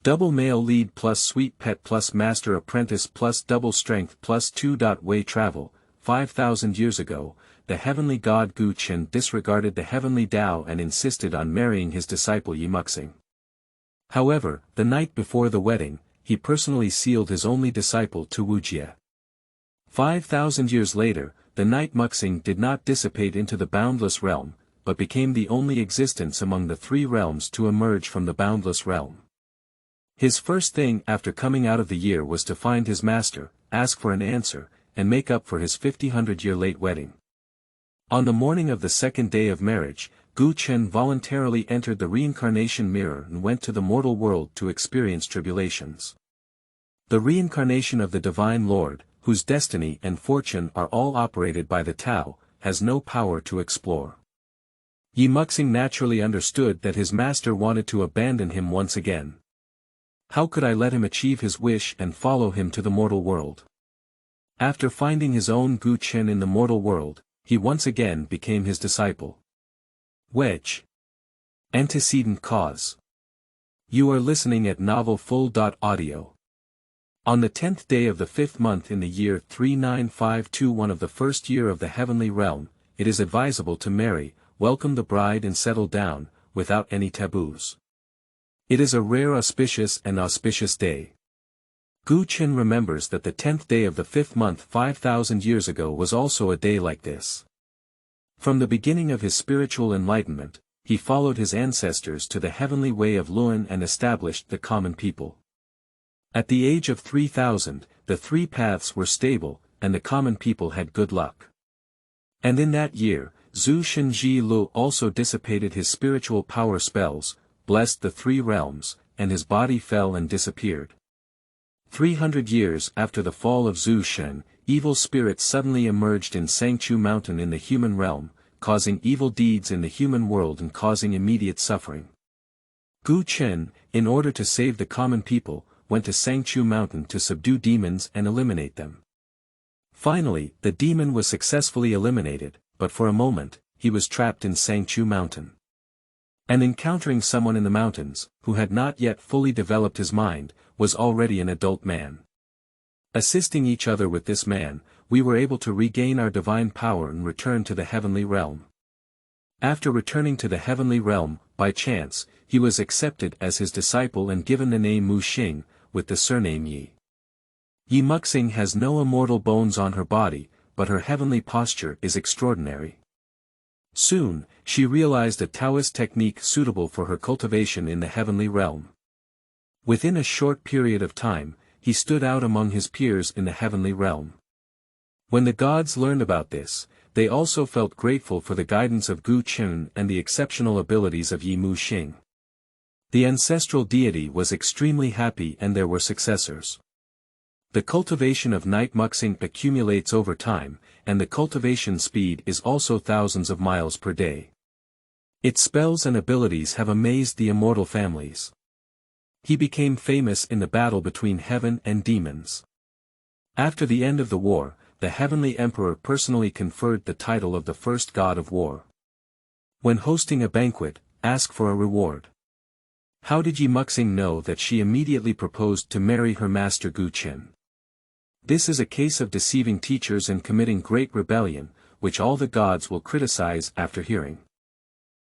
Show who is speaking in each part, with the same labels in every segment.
Speaker 1: Double male lead+sweet pet+master apprentice+double strength+two-way travel. 5,000 years ago, the Heavenly God Gu Chen disregarded the Heavenly Dao and insisted on marrying his disciple Ye Muxing. However, the night before the wedding, he personally sealed his only disciple to Wujie. 5,000 years later, the Night Muxing did not dissipate into the boundless realm, but became the only existence among the three realms to emerge from the boundless realm. His first thing after coming out of the year was to find his master, ask for an answer, and make up for his 50-100-year late wedding. On the morning of the second day of marriage, Gu Chen voluntarily entered the reincarnation mirror and went to the mortal world to experience tribulations. The reincarnation of the Divine Lord, whose destiny and fortune are all operated by the Tao, has no power to explore. Ye Muxing naturally understood that his master wanted to abandon him once again. How could I let him achieve his wish and follow him to the mortal world? After finding his own Gu Chen in the mortal world, he once again became his disciple. Wedge. Antecedent cause. You are listening at Novel Full.audio. On the 10th day of the 5th month in the year 39521 of the first year of the heavenly realm, it is advisable to marry, welcome the bride and settle down, without any taboos. It is a rare auspicious day. Gu Chen remembers that the 10th day of the 5th month 5,000 years ago was also a day like this. From the beginning of his spiritual enlightenment, he followed his ancestors to the heavenly way of Luan and established the common people. At the age of 3,000, the three paths were stable, and the common people had good luck. And in that year, Zhu Shenji Lu also dissipated his spiritual power spells, blessed the three realms, and his body fell and disappeared. 300 years after the fall of Zhu Shen, evil spirits suddenly emerged in Qingzhu mountain in the human realm, causing evil deeds in the human world and causing immediate suffering. Gu Chen, in order to save the common people, went to Qingzhu mountain to subdue demons and eliminate them. Finally, the demon was successfully eliminated, but for a moment, he was trapped in Qingzhu mountain. And encountering someone in the mountains, who had not yet fully developed his mind, was already an adult man. Assisting each other with this man, we were able to regain our divine power and return to the heavenly realm. After returning to the heavenly realm, by chance, he was accepted as his disciple and given the name Muxing, with the surname Ye. Ye Muxing has no immortal bones on her body, but her heavenly posture is extraordinary. Soon, she realized a Taoist technique suitable for her cultivation in the heavenly realm. Within a short period of time, he stood out among his peers in the heavenly realm. When the gods learned about this, they also felt grateful for the guidance of Gu Chen and the exceptional abilities of Ye Muxing. The ancestral deity was extremely happy and there were successors. The cultivation of Night Muxing accumulates over time, and the cultivation speed is also thousands of miles per day. Its spells and abilities have amazed the immortal families. He became famous in the battle between heaven and demons. After the end of the war, the heavenly emperor personally conferred the title of the first god of war. When hosting a banquet, ask for a reward. How did Ye Muxing know that she immediately proposed to marry her master Gu Chen? This is a case of deceiving teachers and committing great rebellion, which all the gods will criticize after hearing.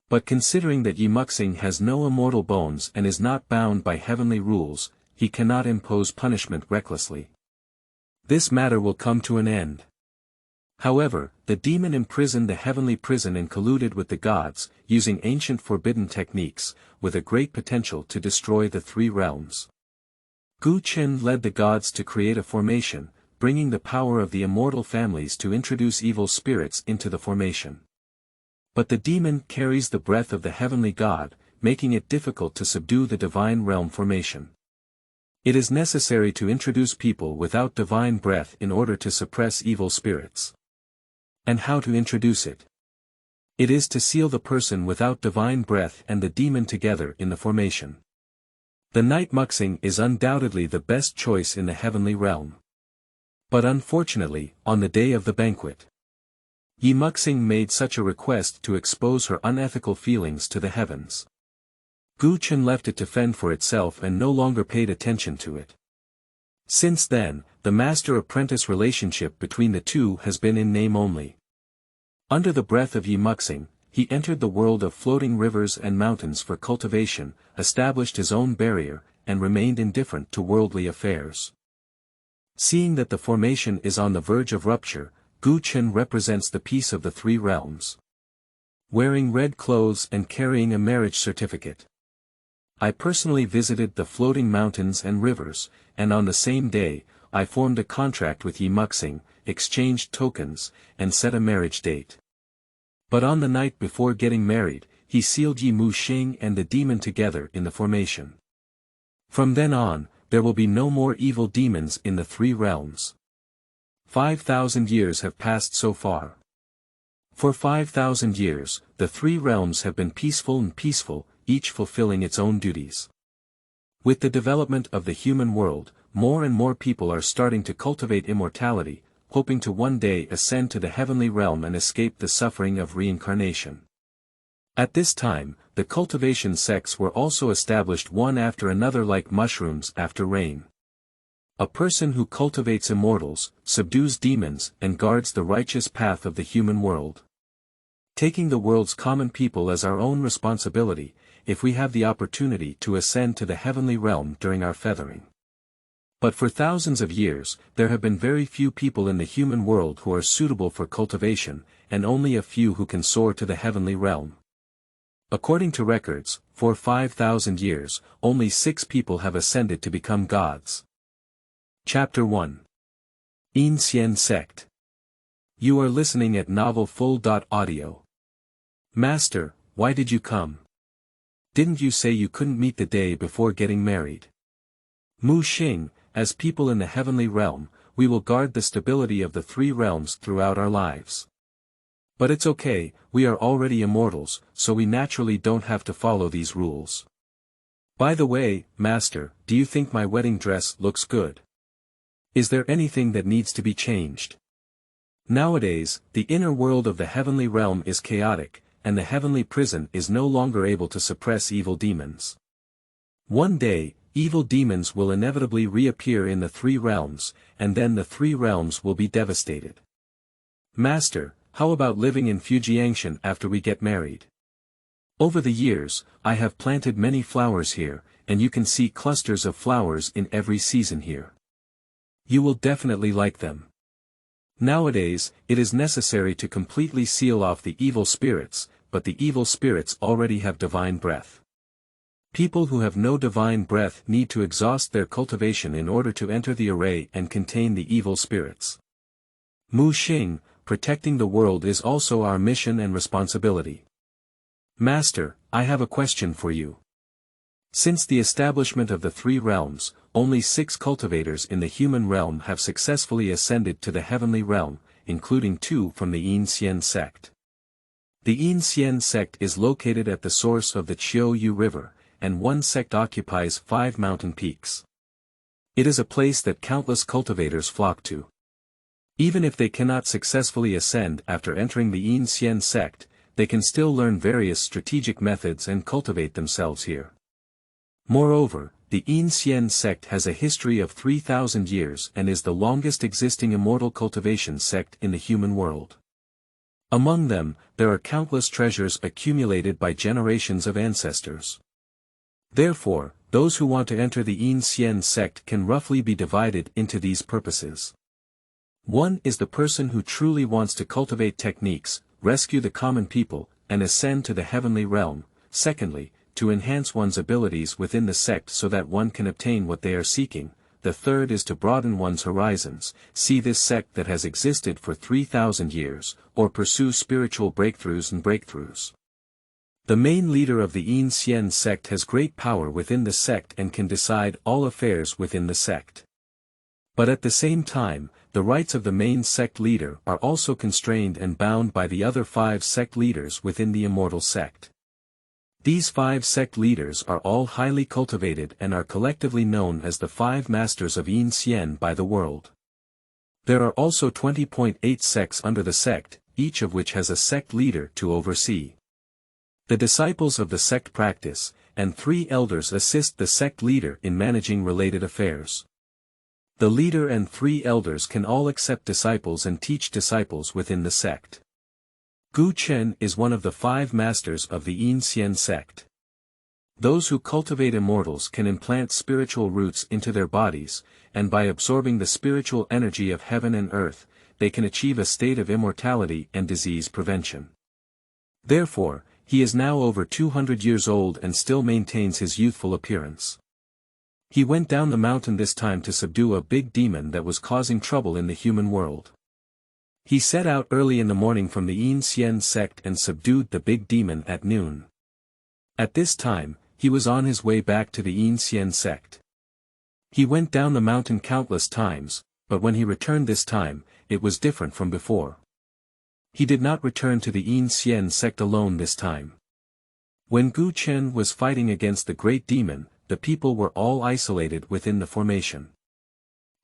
Speaker 1: But considering that Ye Muxing has no immortal bones and is not bound by heavenly rules, he cannot impose punishment recklessly. This matter will come to an end. However, the demon imprisoned the heavenly prison and colluded with the gods, using ancient forbidden techniques, with a great potential to destroy the three realms. Gu Chen led the gods to create a formation, bringing the power of the immortal families to introduce evil spirits into the formation. But the demon carries the breath of the heavenly God, making it difficult to subdue the divine realm formation. It is necessary to introduce people without divine breath in order to suppress evil spirits. And how to introduce it? It is to seal the person without divine breath and the demon together in the formation. The Night Muxing is undoubtedly the best choice in the heavenly realm. But unfortunately, on the day of the banquet, Ye Muxing made such a request to expose her unethical feelings to the heavens. Gu Chen left it to fend for itself and no longer paid attention to it. Since then, the master-apprentice relationship between the two has been in name only. Under the breath of Ye Muxing, he entered the world of floating rivers and mountains for cultivation, established his own barrier, and remained indifferent to worldly affairs. Seeing that the formation is on the verge of rupture, Gu Chen represents the peace of the three realms. Wearing red clothes and carrying a marriage certificate. I personally visited the floating mountains and rivers, and on the same day, I formed a contract with Ye Muxing, exchanged tokens, and set a marriage date. But on the night before getting married, he sealed Ye Muxing and the demon together in the formation. From then on, there will be no more evil demons in the three realms. 5,000 years have passed so far. For 5,000 years, the three realms have been peaceful, each fulfilling its own duties. With the development of the human world, more and more people are starting to cultivate immortality, hoping to one day ascend to the heavenly realm and escape the suffering of reincarnation. At this time, the cultivation sects were also established one after another like mushrooms after rain. A person who cultivates immortals, subdues demons and guards the righteous path of the human world. Taking the world's common people as our own responsibility, if we have the opportunity to ascend to the heavenly realm during our feathering. But for thousands of years, there have been very few people in the human world who are suitable for cultivation, and only a few who can soar to the heavenly realm. According to records, for 5,000 years, only 6 people have ascended to become gods. Chapter 1. Xian Sect. You are listening at novelfull.audio. Master, why did you come? Didn't you say you couldn't meet the day before getting married? Muxing, as people in the heavenly realm, we will guard the stability of the three realms throughout our lives. But it's okay, we are already immortals, so we naturally don't have to follow these rules. By the way, Master, do you think my wedding dress looks good? Is there anything that needs to be changed? Nowadays, the inner world of the heavenly realm is chaotic, and the heavenly prison is no longer able to suppress evil demons. One day, evil demons will inevitably reappear in the three realms, and then the three realms will be devastated. Master, how about living in Fujiangshan after we get married? Over the years, I have planted many flowers here, and you can see clusters of flowers in every season here. You will definitely like them. Nowadays, it is necessary to completely seal off the evil spirits, but the evil spirits already have divine breath. People who have no divine breath need to exhaust their cultivation in order to enter the array and contain the evil spirits. Muxing, protecting the world is also our mission and responsibility. Master, I have a question for you. Since the establishment of the three realms, only 6 cultivators in the human realm have successfully ascended to the heavenly realm, including 2 from the Xian Sect. The Xian Sect is located at the source of the Qingzhu River, and one sect occupies 5 mountain peaks. It is a place that countless cultivators flock to. Even if they cannot successfully ascend after entering the Xian Sect, they can still learn various strategic methods and cultivate themselves here. Moreover, the Xian Sect has a history of 3,000 years and is the longest existing immortal cultivation sect in the human world. Among them, there are countless treasures accumulated by generations of ancestors. Therefore, those who want to enter the Xian Sect can roughly be divided into these purposes. One is the person who truly wants to cultivate techniques, rescue the common people, and ascend to the heavenly realm. Secondly, to enhance one's abilities within the sect so that one can obtain what they are seeking. The third is to broaden one's horizons, see this sect that has existed for 3,000 years, or pursue spiritual breakthroughs. The main leader of the Xian Sect has great power within the sect and can decide all affairs within the sect. But at the same time, the rights of the main sect leader are also constrained and bound by the other 5 sect leaders within the Immortal Sect. These 5 sect leaders are all highly cultivated and are collectively known as the 5 Masters of Xian by the world. There are also 20.8 sects under the sect, each of which has a sect leader to oversee. The disciples of the sect practice, and 3 elders assist the sect leader in managing related affairs. The leader and 3 elders can all accept disciples and teach disciples within the sect. Gu Chen is one of the 5 masters of the Xian sect. Those who cultivate immortals can implant spiritual roots into their bodies, and by absorbing the spiritual energy of heaven and earth, they can achieve a state of immortality and disease prevention. Therefore, he is now over 200 years old and still maintains his youthful appearance. He went down the mountain this time to subdue a big demon that was causing trouble in the human world. He set out early in the morning from the Xian sect and subdued the big demon at noon. At this time, he was on his way back to the Xian sect. He went down the mountain countless times, but when he returned this time, it was different from before. He did not return to the Xian sect alone this time. When Gu Chen was fighting against the great demon, the people were all isolated within the formation.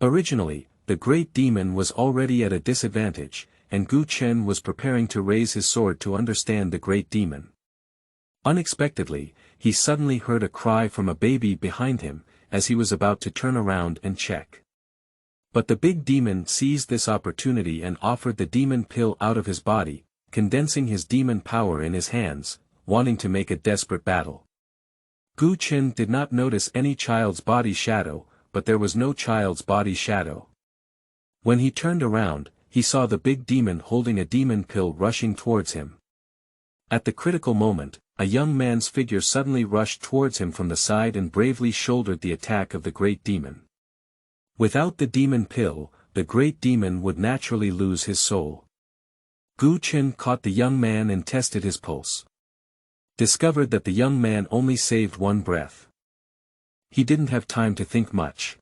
Speaker 1: Originally, the great demon was already at a disadvantage, and Gu Chen was preparing to raise his sword to understand the great demon. Unexpectedly, he suddenly heard a cry from a baby behind him, as he was about to turn around and check. But the big demon seized this opportunity and offered the demon pill out of his body, condensing his demon power in his hands, wanting to make a desperate battle. Gu Chen did not notice any child's body shadow, but there was no child's body shadow. When he turned around, he saw the big demon holding a demon pill rushing towards him. At the critical moment, a young man's figure suddenly rushed towards him from the side and bravely shouldered the attack of the great demon. Without the demon pill, the great demon would naturally lose his soul. Gu Chen caught the young man and tested his pulse. Discovered that the young man only saved 1 breath. He didn't have time to think much.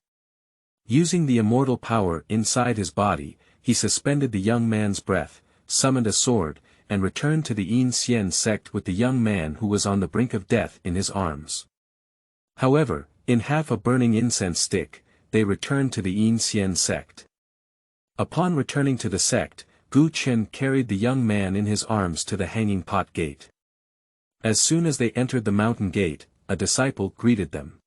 Speaker 1: Using the immortal power inside his body, he suspended the young man's breath, summoned a sword, and returned to the Xian sect with the young man who was on the brink of death in his arms. However, in half a burning incense stick, they returned to the Xian sect. Upon returning to the sect, Gu Chen carried the young man in his arms to the hanging pot gate. As soon as they entered the mountain gate, a disciple greeted them.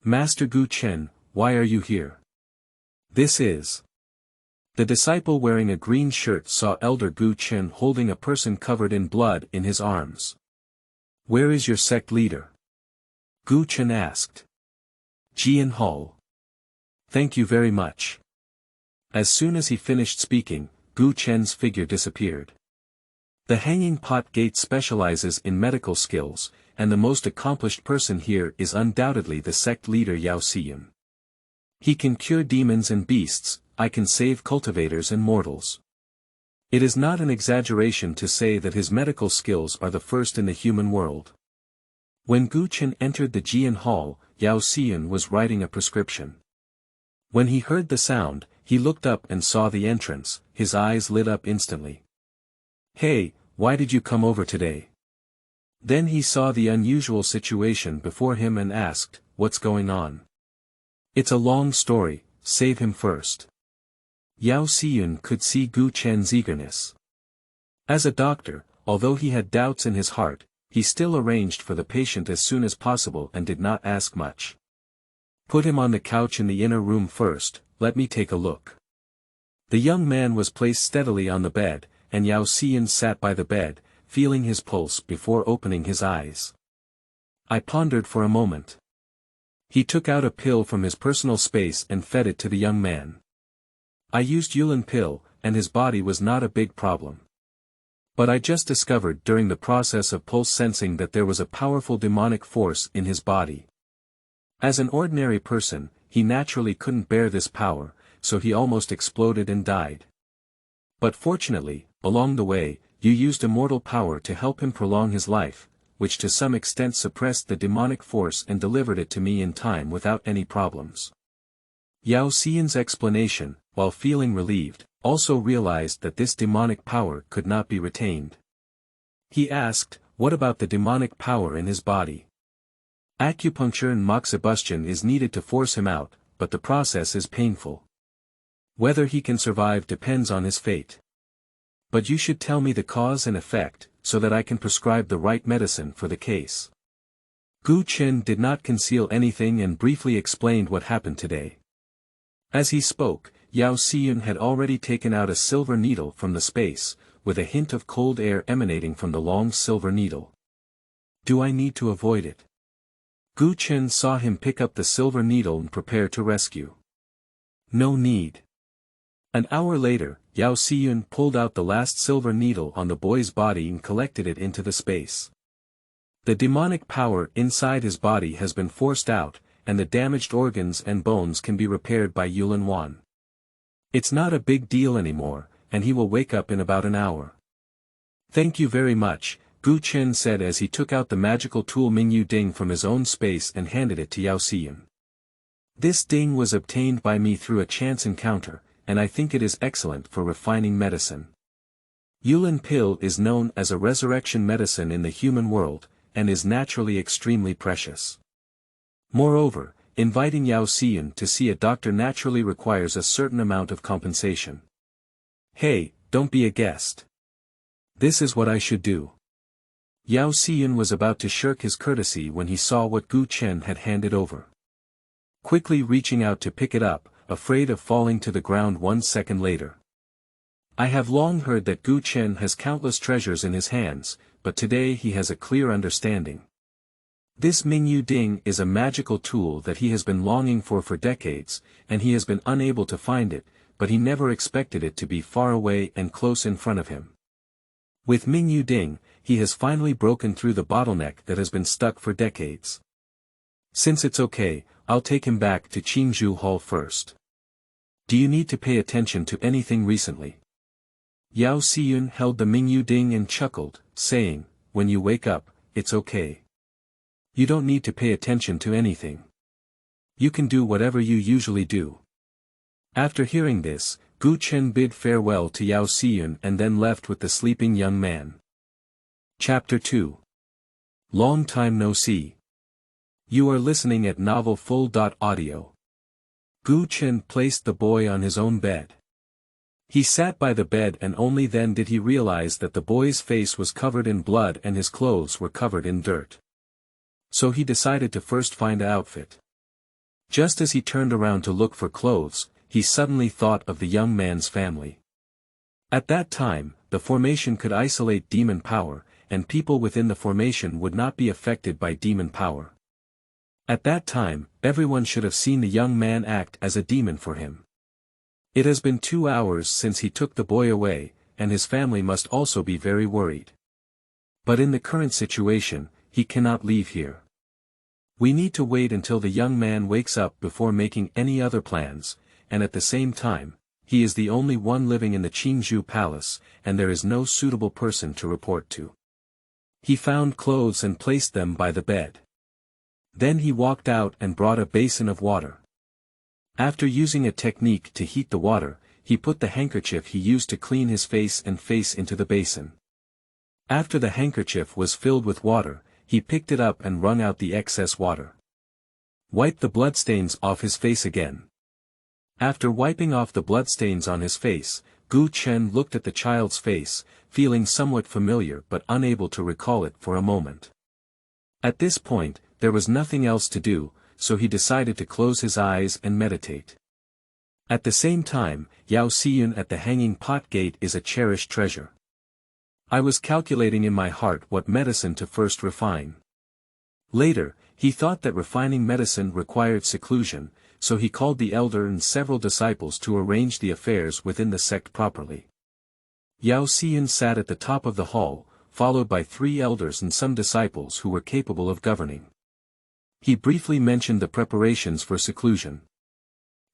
Speaker 1: "Master Gu Chen, why are you here?" "This is..." The disciple wearing a green shirt saw Elder Gu Chen holding a person covered in blood in his arms. "Where is your sect leader?" Gu Chen asked. "Xian Hall." "Thank you very much." As soon as he finished speaking, Gu Chen's figure disappeared. The hanging pot gate specializes in medical skills, and the most accomplished person here is undoubtedly the sect leader Xian. He can cure demons and beasts. I can save cultivators and mortals. It is not an exaggeration to say that his medical skills are the first in the human world. When Gu Chen entered the Xian Hall, Xian was writing a prescription. When he heard the sound, he looked up and saw the entrance, his eyes lit up instantly. "Hey, why did you come over today?" Then he saw the unusual situation before him and asked, "What's going on?" "It's a long story, save him first." Xian could see Gu Chen's eagerness. As a doctor, although he had doubts in his heart, he still arranged for the patient as soon as possible and did not ask much. "Put him on the couch in the inner room first, let me take a look." The young man was placed steadily on the bed, and Xian sat by the bed, feeling his pulse before opening his eyes. I pondered for a moment. He took out a pill from his personal space and fed it to the young man. I used Yulin pill, and his body was not a big problem. But I just discovered during the process of pulse sensing that there was a powerful demonic force in his body. As an ordinary person, he naturally couldn't bear this power, so he almost exploded and died. But fortunately, along the way, you used immortal power to help him prolong his life, which to some extent suppressed the demonic force and delivered it to me in time without any problems. Xian's explanation, while feeling relieved, also realized that this demonic power could not be retained. He asked, "What about the demonic power in his body?" "Acupuncture and moxibustion is needed to force him out, but the process is painful. Whether he can survive depends on his fate. But you should tell me the cause and effect, so that I can prescribe the right medicine for the case." Gu Chen did not conceal anything and briefly explained what happened today. As he spoke, Xian had already taken out a silver needle from the space, with a hint of cold air emanating from the long silver needle. Do I need to avoid it? Gu Chen saw him pick up the silver needle and prepare to rescue. No need. An hour later, Xian pulled out the last silver needle on the boy's body and collected it into the space. The demonic power inside his body has been forced out, and the damaged organs and bones can be repaired by Yulin Wan. It's not a big deal anymore, and he will wake up in about an hour. Thank you very much, Gu Chen said as he took out the magical tool Mingyu Ding from his own space and handed it to Xian. This ding was obtained by me through a chance encounter, and I think it is excellent for refining medicine. Yulin pill is known as a resurrection medicine in the human world, and is naturally extremely precious. Moreover, inviting Xian to see a doctor naturally requires a certain amount of compensation. Hey, don't be a guest. This is what I should do. Xian was about to shirk his courtesy when he saw what Gu Chen had handed over. Quickly reaching out to pick it up, afraid of falling to the ground 1 second later. I have long heard that Gu Chen has countless treasures in his hands, but today he has a clear understanding. This Mingyu Ding is a magical tool that he has been longing for decades, and he has been unable to find it, but he never expected it to be far away and close in front of him. With Mingyu Ding, he has finally broken through the bottleneck that has been stuck for decades. Since it's okay, I'll take him back to Qingzhu Hall first. Do you need to pay attention to anything recently? Xian held the Mingyu Ding and chuckled, saying, when you wake up, it's okay. You don't need to pay attention to anything. You can do whatever you usually do. After hearing this, Gu Chen bid farewell to Xian and then left with the sleeping young man. Chapter 2. Long time no see. You are listening at Novel Full.audio. Gu Chen placed the boy on his own bed. He sat by the bed and only then did he realize that the boy's face was covered in blood and his clothes were covered in dirt. So he decided to first find an outfit. Just as he turned around to look for clothes, he suddenly thought of the young man's family. At that time, the formation could isolate demon power, and people within the formation would not be affected by demon power. At that time, everyone should have seen the young man act as a demon for him. It has been 2 hours since he took the boy away, and his family must also be very worried. But in the current situation, he cannot leave here. We need to wait until the young man wakes up before making any other plans, and at the same time, he is the only one living in the Qingzhu palace, and there is no suitable person to report to. He found clothes and placed them by the bed. Then he walked out and brought a basin of water. After using a technique to heat the water, he put the handkerchief he used to clean his face into the basin. After the handkerchief was filled with water, he picked it up and wrung out the excess water. Wiped the bloodstains off his face again. After wiping off the bloodstains on his face, Gu Chen looked at the child's face, feeling somewhat familiar but unable to recall it for a moment. At this point, there was nothing else to do, so he decided to close his eyes and meditate. At the same time, Xian at the hanging pot gate is a cherished treasure. I was calculating in my heart what medicine to first refine. Later, he thought that refining medicine required seclusion, so he called the elder and several disciples to arrange the affairs within the sect properly. Xian sat at the top of the hall, followed by 3 elders and some disciples who were capable of governing. He briefly mentioned the preparations for seclusion.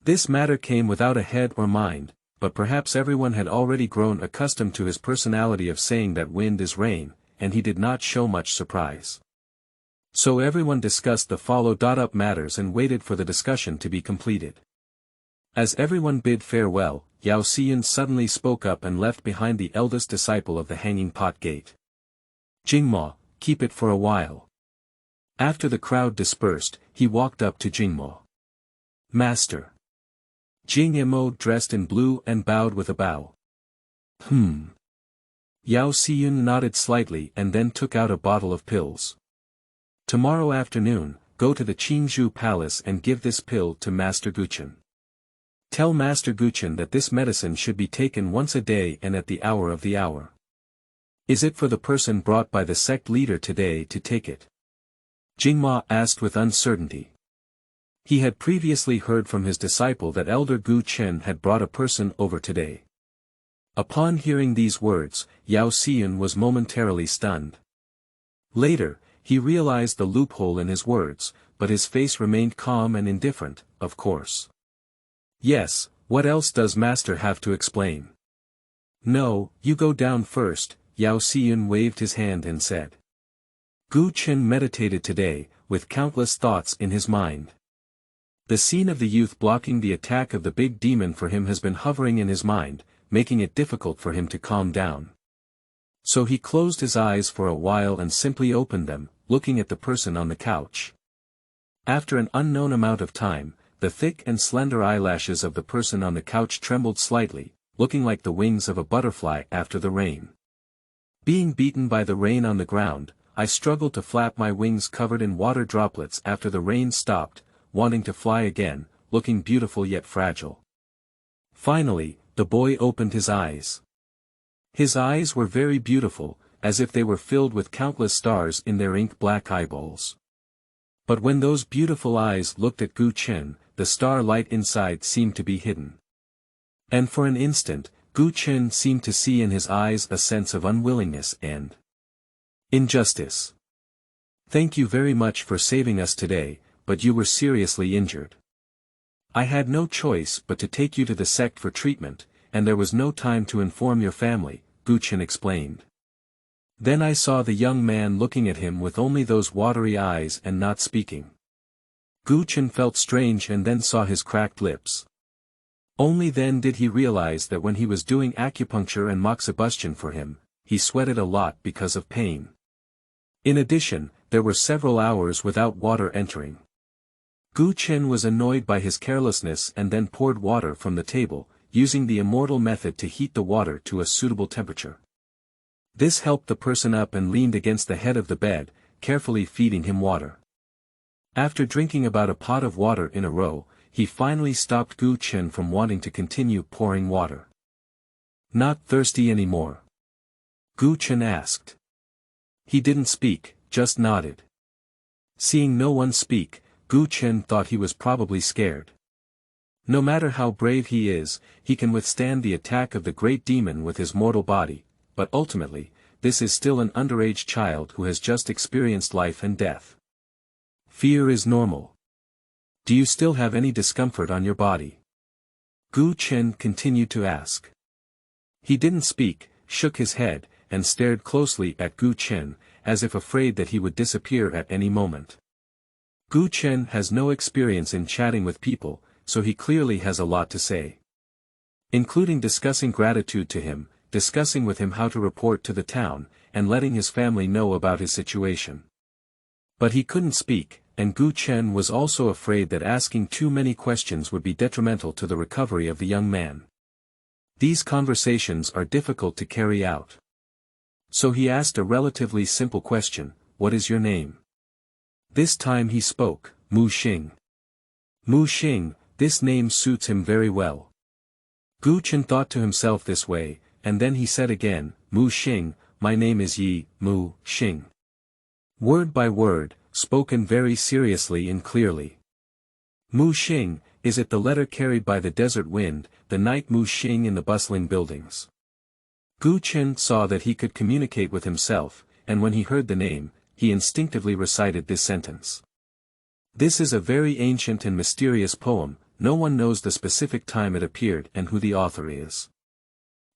Speaker 1: This matter came without a head or mind, but perhaps everyone had already grown accustomed to his personality of saying that wind is rain, and he did not show much surprise. So everyone discussed the follow-up matters and waited for the discussion to be completed. As everyone bid farewell, Xian suddenly spoke up and left behind the eldest disciple of the hanging pot gate. Jingmo, keep it for a while. After the crowd dispersed, he walked up to Jingmo. Master. Jingmo dressed in blue and bowed with a bow. Xian nodded slightly and then took out a bottle of pills. Tomorrow afternoon, go to the Qingzhu palace and give this pill to Master Gu Chen. Tell Master Gu Chen that this medicine should be taken once a day and at the hour of the hour. Is it for the person brought by the sect leader today to take it? Jingma asked with uncertainty. He had previously heard from his disciple that Elder Gu Chen had brought a person over today. Upon hearing these words, Yao Xian was momentarily stunned. Later, he realized the loophole in his words, but his face remained calm and indifferent, of course. Yes, what else does Master have to explain? No, you go down first, Yao Xian waved his hand and said. Gu Chen meditated today, with countless thoughts in his mind. The scene of the youth blocking the attack of the big demon for him has been hovering in his mind, making it difficult for him to calm down. So he closed his eyes for a while and simply opened them, looking at the person on the couch. After an unknown amount of time, the thick and slender eyelashes of the person on the couch trembled slightly, looking like the wings of a butterfly after the rain. Being beaten by the rain on the ground, I struggled to flap my wings covered in water droplets after the rain stopped, wanting to fly again, looking beautiful yet fragile. Finally, the boy opened his eyes. His eyes were very beautiful, as if they were filled with countless stars in their ink-black eyeballs. But when those beautiful eyes looked at Gu Chen, the star light inside seemed to be hidden. And for an instant, Gu Chen seemed to see in his eyes a sense of unwillingness and injustice. Thank you very much for saving us today, but you were seriously injured. I had no choice but to take you to the sect for treatment, and there was no time to inform your family, Gu Chen explained. Then I saw the young man looking at him with only those watery eyes and not speaking. Gu Chen felt strange and then saw his cracked lips. Only then did he realize that when he was doing acupuncture and moxibustion for him, he sweated a lot because of pain. In addition, there were several hours without water entering. Gu Chen was annoyed by his carelessness and then poured water from the table, using the Immortal method to heat the water to a suitable temperature. This helped the person up and leaned against the head of the bed, carefully feeding him water. After drinking about a pot of water in a row, he finally stopped Gu Chen from wanting to continue pouring water. Not thirsty anymore? Gu Chen asked. He didn't speak, just nodded. Seeing no one speak, Gu Chen thought he was probably scared. No matter how brave he is, he can withstand the attack of the great demon with his mortal body, but ultimately, this is still an underage child who has just experienced life and death. Fear is normal. Do you still have any discomfort on your body? Gu Chen continued to ask. He didn't speak, shook his head, and stared closely at Gu Chen, as if afraid that he would disappear at any moment. Gu Chen has no experience in chatting with people, so he clearly has a lot to say. Including discussing gratitude to him, discussing with him how to report to the town, and letting his family know about his situation. But he couldn't speak, and Gu Chen was also afraid that asking too many questions would be detrimental to the recovery of the young man. These conversations are difficult to carry out. So he asked a relatively simple question, "What is your name?" This time he spoke, Muxing. Muxing, this name suits him very well. Gu Chen thought to himself this way, and then he said again, Muxing, my name is Ye Muxing. Word by word, spoken very seriously and clearly. Muxing, is it the letter carried by the desert wind, the Night Muxing in the bustling buildings? Gu Chen saw that he could communicate with himself, and when he heard the name, he instinctively recited this sentence. This is a very ancient and mysterious poem, no one knows the specific time it appeared and who the author is.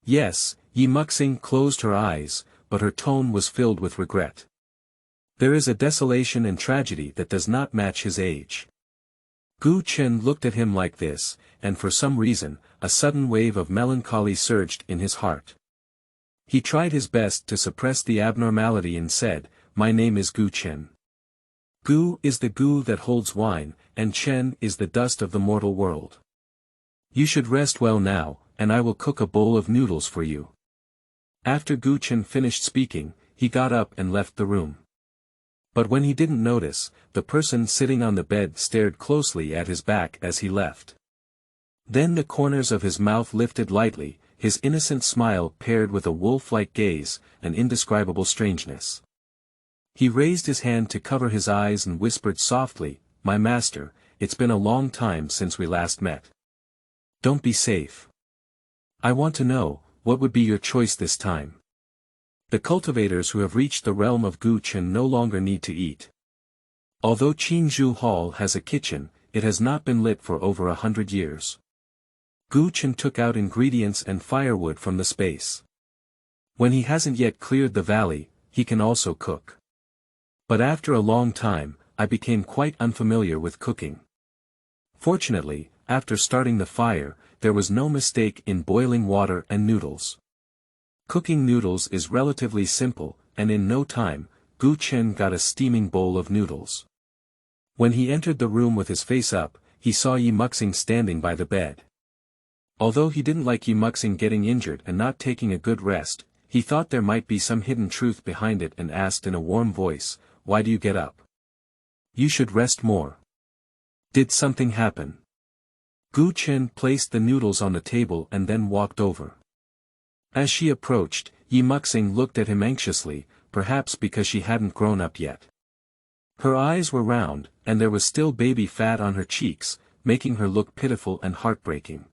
Speaker 1: Yes, Ye Muxing closed her eyes, but her tone was filled with regret. There is a desolation and tragedy that does not match his age. Gu Chen looked at him like this, and for some reason, a sudden wave of melancholy surged in his heart. He tried his best to suppress the abnormality and said, My name is Gu Chen. Gu is the gu that holds wine, and Chen is the dust of the mortal world. You should rest well now, and I will cook a bowl of noodles for you. After Gu Chen finished speaking, he got up and left the room. But when he didn't notice, the person sitting on the bed stared closely at his back as he left. Then the corners of his mouth lifted lightly, his innocent smile paired with a wolf-like gaze, an indescribable strangeness. He raised his hand to cover his eyes and whispered softly, "My master, it's been a long time since we last met. Don't be safe. I want to know, what would be your choice this time?" The cultivators who have reached the realm of Gu Chen no longer need to eat. Although Qingzhu Hall has a kitchen, it has not been lit for over 100 years. Gu Chen took out ingredients and firewood from the space. When he hasn't yet cleared the valley, he can also cook. But after a long time, I became quite unfamiliar with cooking. Fortunately, after starting the fire, there was no mistake in boiling water and noodles. Cooking noodles is relatively simple, and in no time, Gu Chen got a steaming bowl of noodles. When he entered the room with his face up, he saw Ye Muxing standing by the bed. Although he didn't like Ye Muxing getting injured and not taking a good rest, he thought there might be some hidden truth behind it and asked in a warm voice, "Why do you get up? You should rest more. Did something happen?" Gu Chen placed the noodles on the table and then walked over. As she approached, Ye Muxing looked at him anxiously, perhaps because she hadn't grown up yet. Her eyes were round, and there was still baby fat on her cheeks, making her look pitiful and heartbreaking.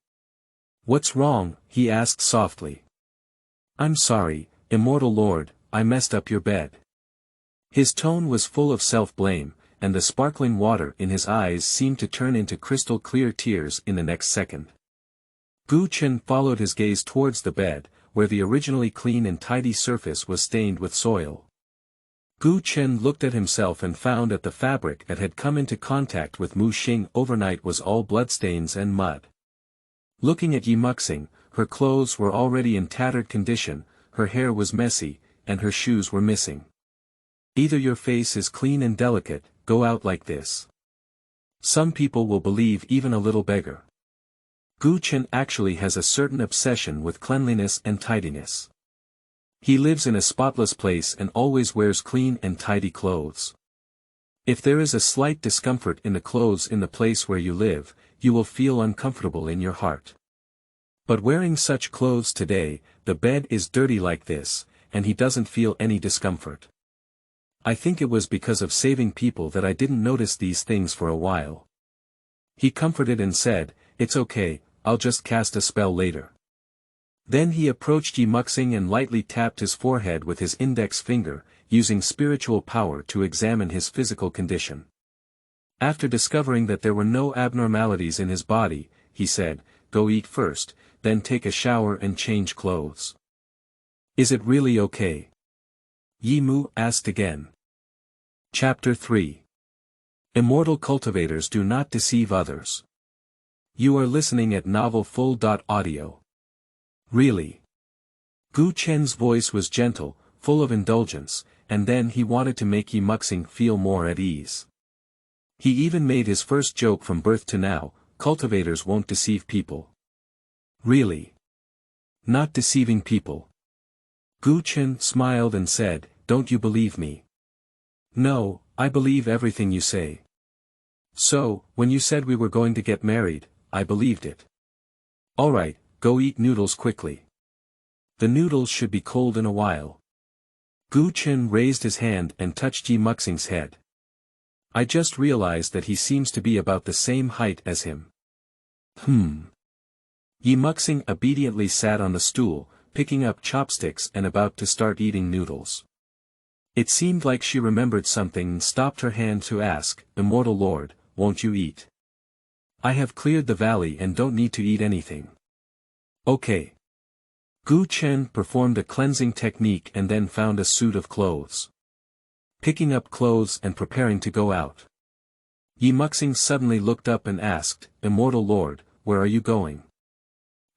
Speaker 1: "What's wrong?" he asked softly. "I'm sorry, Immortal Lord, I messed up your bed." His tone was full of self-blame, and the sparkling water in his eyes seemed to turn into crystal-clear tears in the next second. Gu Chen followed his gaze towards the bed, where the originally clean and tidy surface was stained with soil. Gu Chen looked at himself and found that the fabric that had come into contact with Mu Xing overnight was all bloodstains and mud. Looking at Ye Muxing, her clothes were already in tattered condition, her hair was messy, and her shoes were missing. "Either your face is clean and delicate, go out like this. Some people will believe even a little beggar." Gu Chen actually has a certain obsession with cleanliness and tidiness. He lives in a spotless place and always wears clean and tidy clothes. If there is a slight discomfort in the clothes in the place where you live, you will feel uncomfortable in your heart. But wearing such clothes today, the bed is dirty like this, and he doesn't feel any discomfort. "I think it was because of saving people that I didn't notice these things for a while." He comforted and said, "It's okay, I'll just cast a spell later." Then he approached Ye Muxing and lightly tapped his forehead with his index finger, using spiritual power to examine his physical condition. After discovering that there were no abnormalities in his body, he said, "Go eat first, then take a shower and change clothes." "Is it really okay?" Ye Mu asked again. Chapter 3. Immortal cultivators do not deceive others. You are listening at novelfull.audio. Really? Gu Chen's voice was gentle, full of indulgence, and then he wanted to make Ye Muxing feel more at ease. He even made his first joke from birth to now, cultivators won't deceive people. Really? Not deceiving people. Gu Chen smiled and said, "Don't you believe me?" "No, I believe everything you say." "So, when you said we were going to get married, I believed it." "Alright, go eat noodles quickly. The noodles should be cold in a while." Gu Chen raised his hand and touched Ye Muxing's head. "I just realized that he seems to be about the same height as him." Ye Muxing obediently sat on the stool, picking up chopsticks and about to start eating noodles. It seemed like she remembered something and stopped her hand to ask, "Immortal Lord, won't you eat? I have cleared the valley and don't need to eat anything." "Okay." Gu Chen performed a cleansing technique and then found a suit of clothes. Picking up clothes and preparing to go out. Ye Muxing suddenly looked up and asked, "Immortal Lord, where are you going?"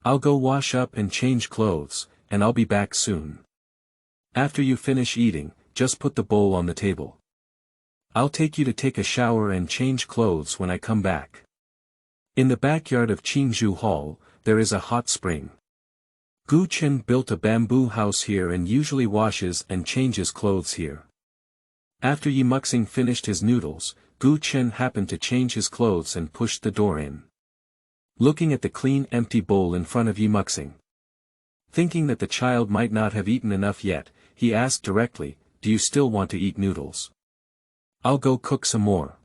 Speaker 1: "I'll go wash up and change clothes, and I'll be back soon. After you finish eating, just put the bowl on the table. I'll take you to take a shower and change clothes when I come back." In the backyard of Qingzhu Hall, there is a hot spring. Gu Chen built a bamboo house here and usually washes and changes clothes here. After Ye Muxing finished his noodles, Gu Chen happened to change his clothes and pushed the door in. Looking at the clean empty bowl in front of Ye Muxing. Thinking that the child might not have eaten enough yet, he asked directly, "Do you still want to eat noodles? I'll go cook some more."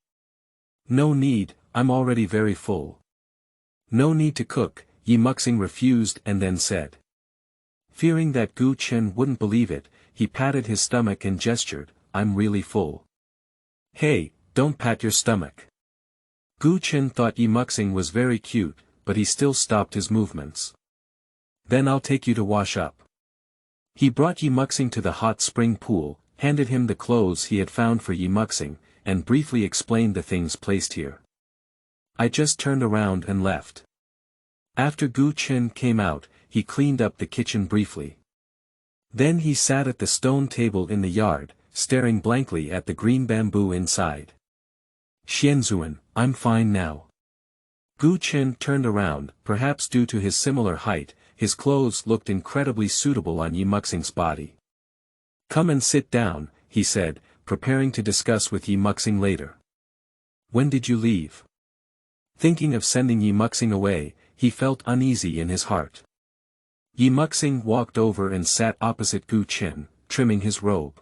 Speaker 1: "No need, I'm already very full." "No need to cook," Ye Muxing refused and then said. Fearing that Gu Chen wouldn't believe it, he patted his stomach and gestured, "I'm really full." "Hey, don't pat your stomach." Gu Chen thought Ye Muxing was very cute, but he still stopped his movements. "Then I'll take you to wash up." He brought Ye Muxing to the hot spring pool, handed him the clothes he had found for Ye Muxing, and briefly explained the things placed here. "I just turned around and left." After Gu Chen came out, he cleaned up the kitchen briefly. Then he sat at the stone table in the yard, staring blankly at the green bamboo inside. "Xianzuan, I'm fine now." Gu Chen turned around, perhaps due to his similar height, his clothes looked incredibly suitable on Ye Muxing's body. "Come and sit down," he said, preparing to discuss with Ye Muxing later. "When did you leave?" Thinking of sending Ye Muxing away, he felt uneasy in his heart. Ye Muxing walked over and sat opposite Gu Chen, trimming his robe.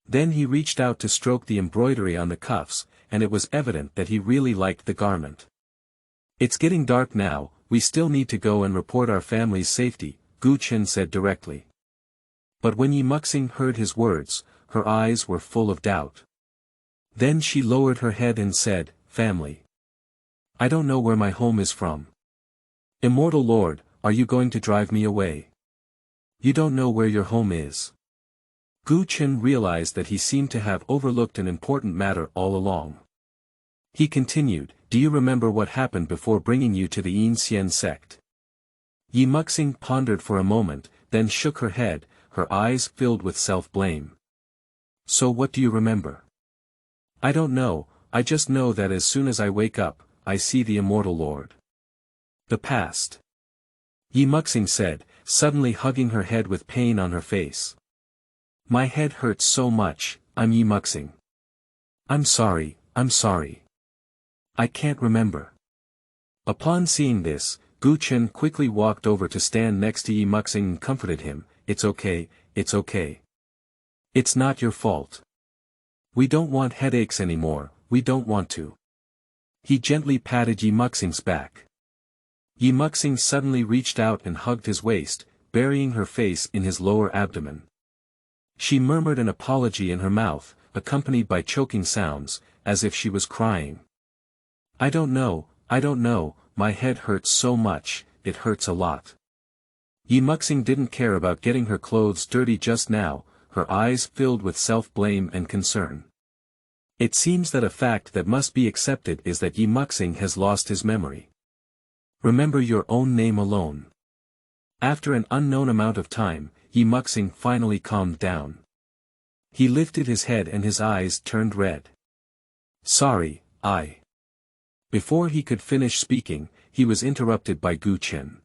Speaker 1: Then he reached out to stroke the embroidery on the cuffs, and it was evident that he really liked the garment. "It's getting dark now, we still need to go and report our family's safety," Gu Chen said directly. But when Ye Muxing heard his words, her eyes were full of doubt. Then she lowered her head and said, "Family. I don't know where my home is from." "Immortal Lord, are you going to drive me away? You don't know where your home is." Gu Chen realized that he seemed to have overlooked an important matter all along. He continued, "Do you remember what happened before bringing you to the Xian sect?" Ye Muxing pondered for a moment, then shook her head, her eyes filled with self-blame. "So what do you remember?" "I don't know, I just know that as soon as I wake up, I see the Immortal Lord." "The past." Ye Muxing said, suddenly hugging her head with pain on her face. "My head hurts so much, I'm Ye Muxing. I'm sorry, I'm sorry. I can't remember." Upon seeing this, Gu Chen quickly walked over to stand next to Ye Muxing and comforted him, "It's okay, it's okay. It's not your fault. We don't want headaches anymore, we don't want to." He gently patted Ye Muxing's back. Ye Muxing suddenly reached out and hugged his waist, burying her face in his lower abdomen. She murmured an apology in her mouth, accompanied by choking sounds, as if she was crying. I don't know, my head hurts so much, it hurts a lot." Ye Muxing didn't care about getting her clothes dirty just now, her eyes filled with self-blame and concern. It seems that a fact that must be accepted is that Ye Muxing has lost his memory. "Remember your own name alone." After an unknown amount of time, Ye Muxing finally calmed down. He lifted his head and his eyes turned red. "Sorry, I..." Before he could finish speaking, he was interrupted by Gu Chen.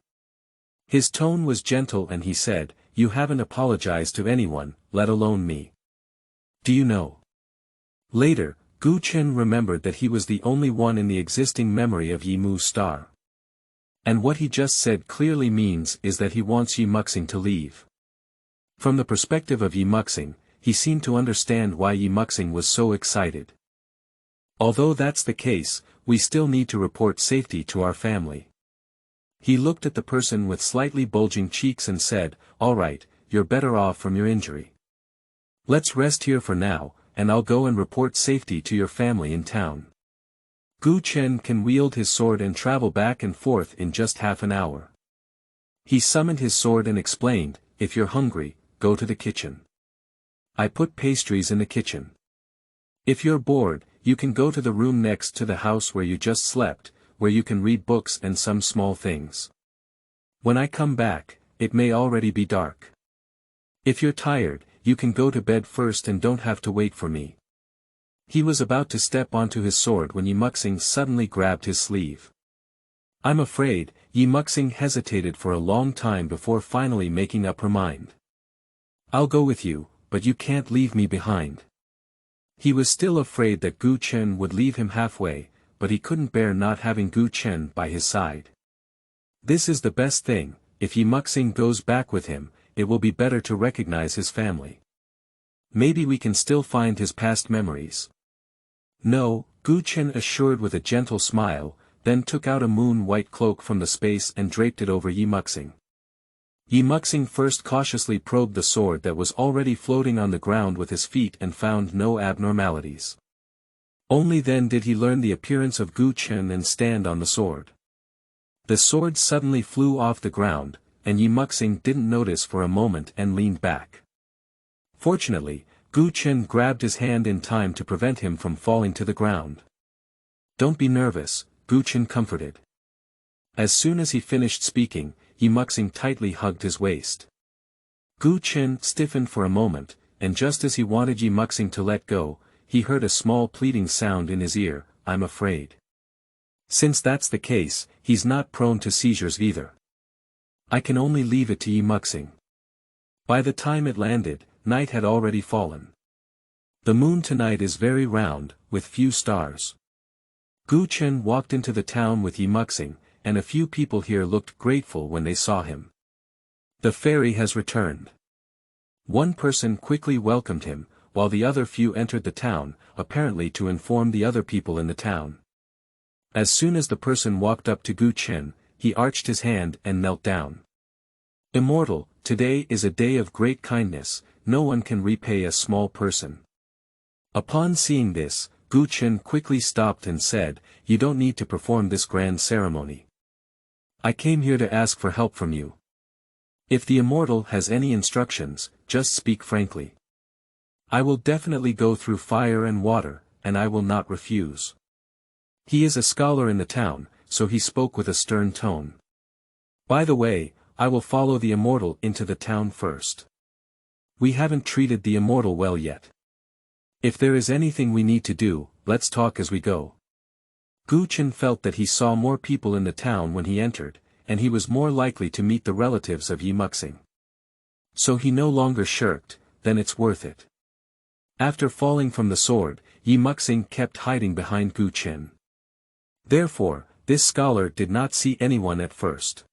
Speaker 1: His tone was gentle and he said, "You haven't apologized to anyone, let alone me. Do you know?" Later, Gu Chen remembered that he was the only one in the existing memory of Ye Mu Star. And what he just said clearly means is that he wants Ye Muxing to leave. From the perspective of Ye Muxing, he seemed to understand why Ye Muxing was so excited. Although that's the case, we still need to report safety to our family. He looked at the person with slightly bulging cheeks and said, "All right, you're better off from your injury. Let's rest here for now, and I'll go and report safety to your family in town. Gu Chen can wield his sword and travel back and forth in just half an hour." He summoned his sword and explained, "If you're hungry, go to the kitchen. I put pastries in the kitchen. If you're bored, you can go to the room next to the house where you just slept, where you can read books and some small things. When I come back, it may already be dark. If you're tired, you can go to bed first and don't have to wait for me." He was about to step onto his sword when Ye Muxing suddenly grabbed his sleeve. "I'm afraid," Ye Muxing hesitated for a long time before finally making up her mind. "I'll go with you, but you can't leave me behind." He was still afraid that Gu Chen would leave him halfway, but he couldn't bear not having Gu Chen by his side. This is the best thing, if Ye Muxing goes back with him, it will be better to recognize his family. Maybe we can still find his past memories. No, Gu Chen assured with a gentle smile, then took out a moon-white cloak from the space and draped it over Ye Muxing. Ye Muxing first cautiously probed the sword that was already floating on the ground with his feet and found no abnormalities. Only then did he learn the appearance of Gu Chen and stand on the sword. The sword suddenly flew off the ground, and Ye Muxing didn't notice for a moment and leaned back. Fortunately, Gu Chen grabbed his hand in time to prevent him from falling to the ground. "Don't be nervous," Gu Chen comforted. As soon as he finished speaking, Ye Muxing tightly hugged his waist. Gu Chen stiffened for a moment, and just as he wanted Ye Muxing to let go, he heard a small pleading sound in his ear, "I'm afraid." Since that's the case, he's not prone to seizures either. I can only leave it to Ye Muxing. By the time it landed, night had already fallen. The moon tonight is very round, with few stars. Gu Chen walked into the town with Ye Muxing, and a few people here looked grateful when they saw him. The fairy has returned. One person quickly welcomed him, while the other few entered the town, apparently to inform the other people in the town. As soon as the person walked up to Gu Chen, he arched his hand and knelt down. "Immortal, today is a day of great kindness, no one can repay a small person." Upon seeing this, Gu Chen quickly stopped and said, "You don't need to perform this grand ceremony. I came here to ask for help from you. If the Immortal has any instructions, just speak frankly. I will definitely go through fire and water, and I will not refuse." He is a scholar in the town, so he spoke with a stern tone. "By the way, I will follow the Immortal into the town first. We haven't treated the Immortal well yet. If there is anything we need to do, let's talk as we go." Gu Chen felt that he saw more people in the town when he entered, and he was more likely to meet the relatives of Ye Muxing. So he no longer shirked, "Then it's worth it." After falling from the sword, Ye Muxing kept hiding behind Gu Chen. Therefore, this scholar did not see anyone at first.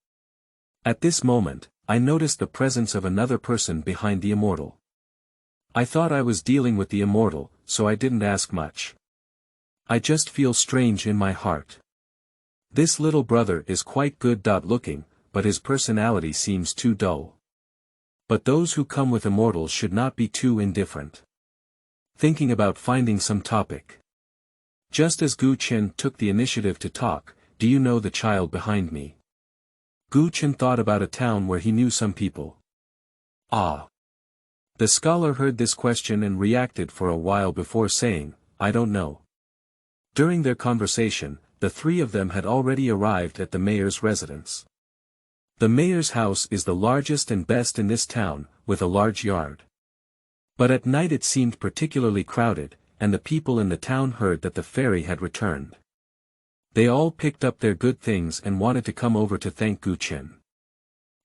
Speaker 1: At this moment, I noticed the presence of another person behind the Immortal. I thought I was dealing with the Immortal, so I didn't ask much. I just feel strange in my heart. This little brother is quite good looking, but his personality seems too dull. But those who come with Immortals should not be too indifferent. Thinking about finding some topic. Just as Gu Chen took the initiative to talk, "Do you know the child behind me?" Gu Chen thought about a town where he knew some people. "Ah." The scholar heard this question and reacted for a while before saying, "I don't know." During their conversation, the three of them had already arrived at the mayor's residence. The mayor's house is the largest and best in this town, with a large yard. But at night it seemed particularly crowded, and the people in the town heard that the fairy had returned. They all picked up their good things and wanted to come over to thank Gu Chen.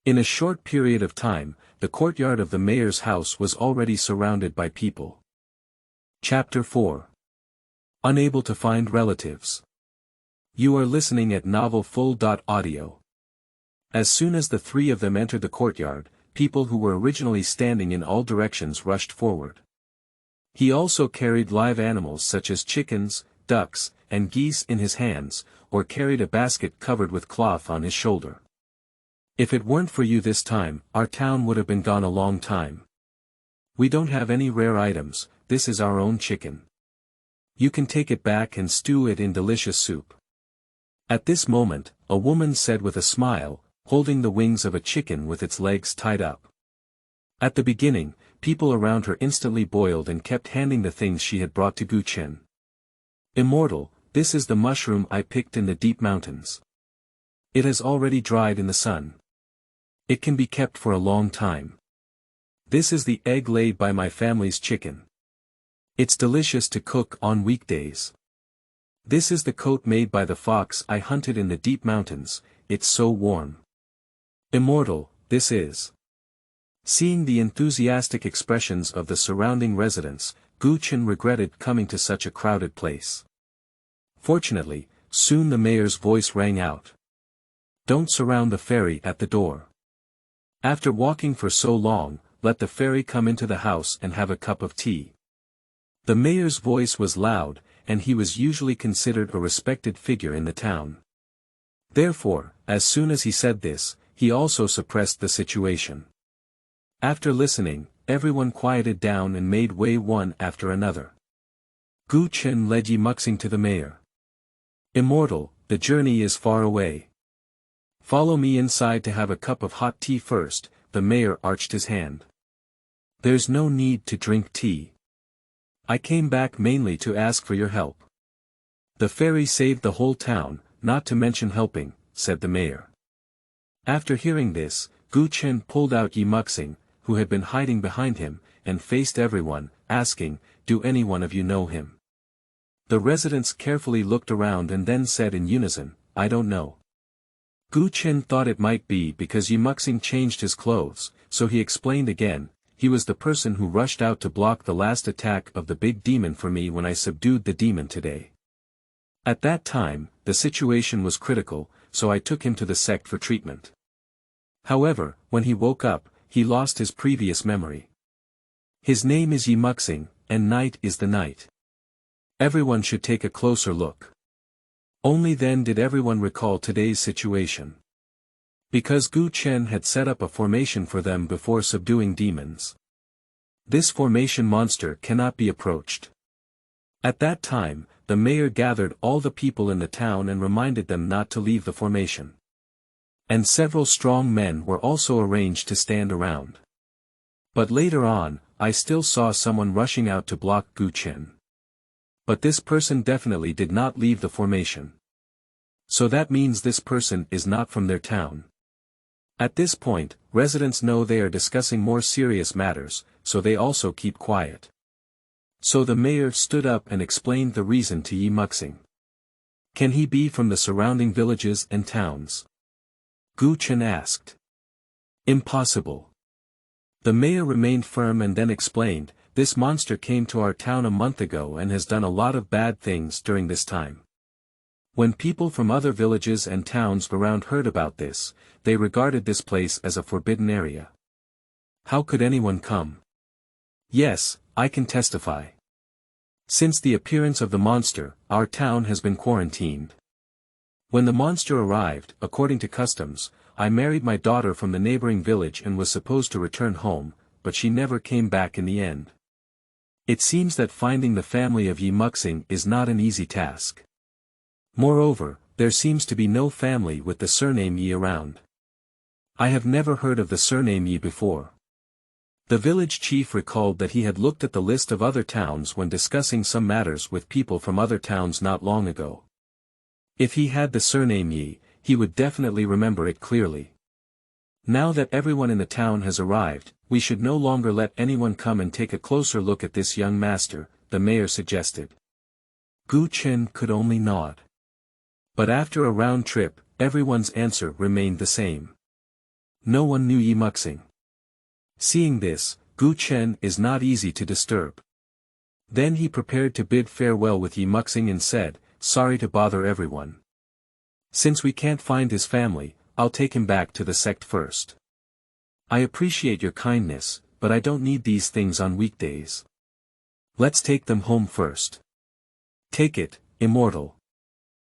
Speaker 1: In a short period of time, the courtyard of the mayor's house was already surrounded by people. Chapter 4. Unable to find relatives. You are listening at Novel Full.audio. As soon as the three of them entered the courtyard, people who were originally standing in all directions rushed forward. He also carried live animals such as chickens, ducks, and geese in his hands, or carried a basket covered with cloth on his shoulder. "If it weren't for you this time, our town would have been gone a long time. We don't have any rare items, this is our own chicken. You can take it back and stew it in delicious soup." At this moment, a woman said with a smile, holding the wings of a chicken with its legs tied up. At the beginning, people around her instantly boiled and kept handing the things she had brought to Gu Chen. "Immortal, this is the mushroom I picked in the deep mountains. It has already dried in the sun. It can be kept for a long time. This is the egg laid by my family's chicken. It's delicious to cook on weekdays. This is the coat made by the fox I hunted in the deep mountains, it's so warm. Immortal, this is." Seeing the enthusiastic expressions of the surrounding residents, Gu Chen regretted coming to such a crowded place. Fortunately, soon the mayor's voice rang out. Don't surround the fairy at the door. After walking for so long, let the fairy come into the house and have a cup of tea. The mayor's voice was loud, and he was usually considered a respected figure in the town. Therefore, as soon as he said this, he also suppressed the situation. After listening, everyone quieted down and made way one after another. Gu Chen led Ye Muxing to the mayor. Immortal, the journey is far away. Follow me inside to have a cup of hot tea first. The mayor arched his hand. There's no need to drink tea. I came back mainly to ask for your help. The fairy saved the whole town, not to mention helping, said the mayor. After hearing this, Gu Chen pulled out Ye Muxing, who had been hiding behind him, and faced everyone, asking, do any one of you know him? The residents carefully looked around and then said in unison, I don't know. Gu Chen thought it might be because Ye Muxing changed his clothes, so he explained again, he was the person who rushed out to block the last attack of the big demon for me when I subdued the demon today. At that time, the situation was critical, so I took him to the sect for treatment. However, when he woke up, he lost his previous memory. His name is Ye Muxing, and night is the night. Everyone should take a closer look. Only then did everyone recall today's situation. Because Gu Chen had set up a formation for them before subduing demons. This formation monster cannot be approached. At that time, the mayor gathered all the people in the town and reminded them not to leave the formation. And several strong men were also arranged to stand around. But later on, I still saw someone rushing out to block Gu Chen. But this person definitely did not leave the formation. So that means this person is not from their town. At this point, residents know they are discussing more serious matters, so they also keep quiet. So the mayor stood up and explained the reason to Ye Muxing. Can he be from the surrounding villages and towns? Gu Chen asked. Impossible. The mayor remained firm and then explained, this monster came to our town a month ago and has done a lot of bad things during this time. When people from other villages and towns around heard about this, they regarded this place as a forbidden area. How could anyone come? Yes, I can testify. Since the appearance of the monster, our town has been quarantined. When the monster arrived, according to customs, I married my daughter from the neighboring village and was supposed to return home, but she never came back in the end. It seems that finding the family of Ye Muxing is not an easy task. Moreover, there seems to be no family with the surname Ye around. I have never heard of the surname Ye before. The village chief recalled that he had looked at the list of other towns when discussing some matters with people from other towns not long ago. If he had the surname Ye, he would definitely remember it clearly. Now that everyone in the town has arrived, we should no longer let anyone come and take a closer look at this young master, the mayor suggested. Gu Chen could only nod. But after a round trip, everyone's answer remained the same. No one knew Ye Muxing. Seeing this, Gu Chen is not easy to disturb. Then he prepared to bid farewell with Ye Muxing and said, sorry to bother everyone. Since we can't find his family, I'll take him back to the sect first. I appreciate your kindness, but I don't need these things on weekdays. Let's take them home first. Take it, Immortal.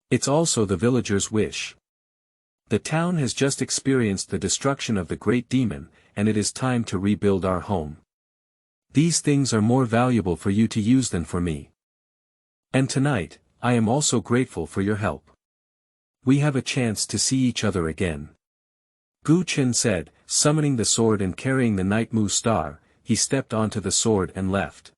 Speaker 1: It's also the villagers' wish. The town has just experienced the destruction of the great demon, and it is time to rebuild our home. These things are more valuable for you to use than for me. And tonight, I am also grateful for your help. We have a chance to see each other again. Gu Chen said, summoning the sword and carrying the Night Mu star, he stepped onto the sword and left.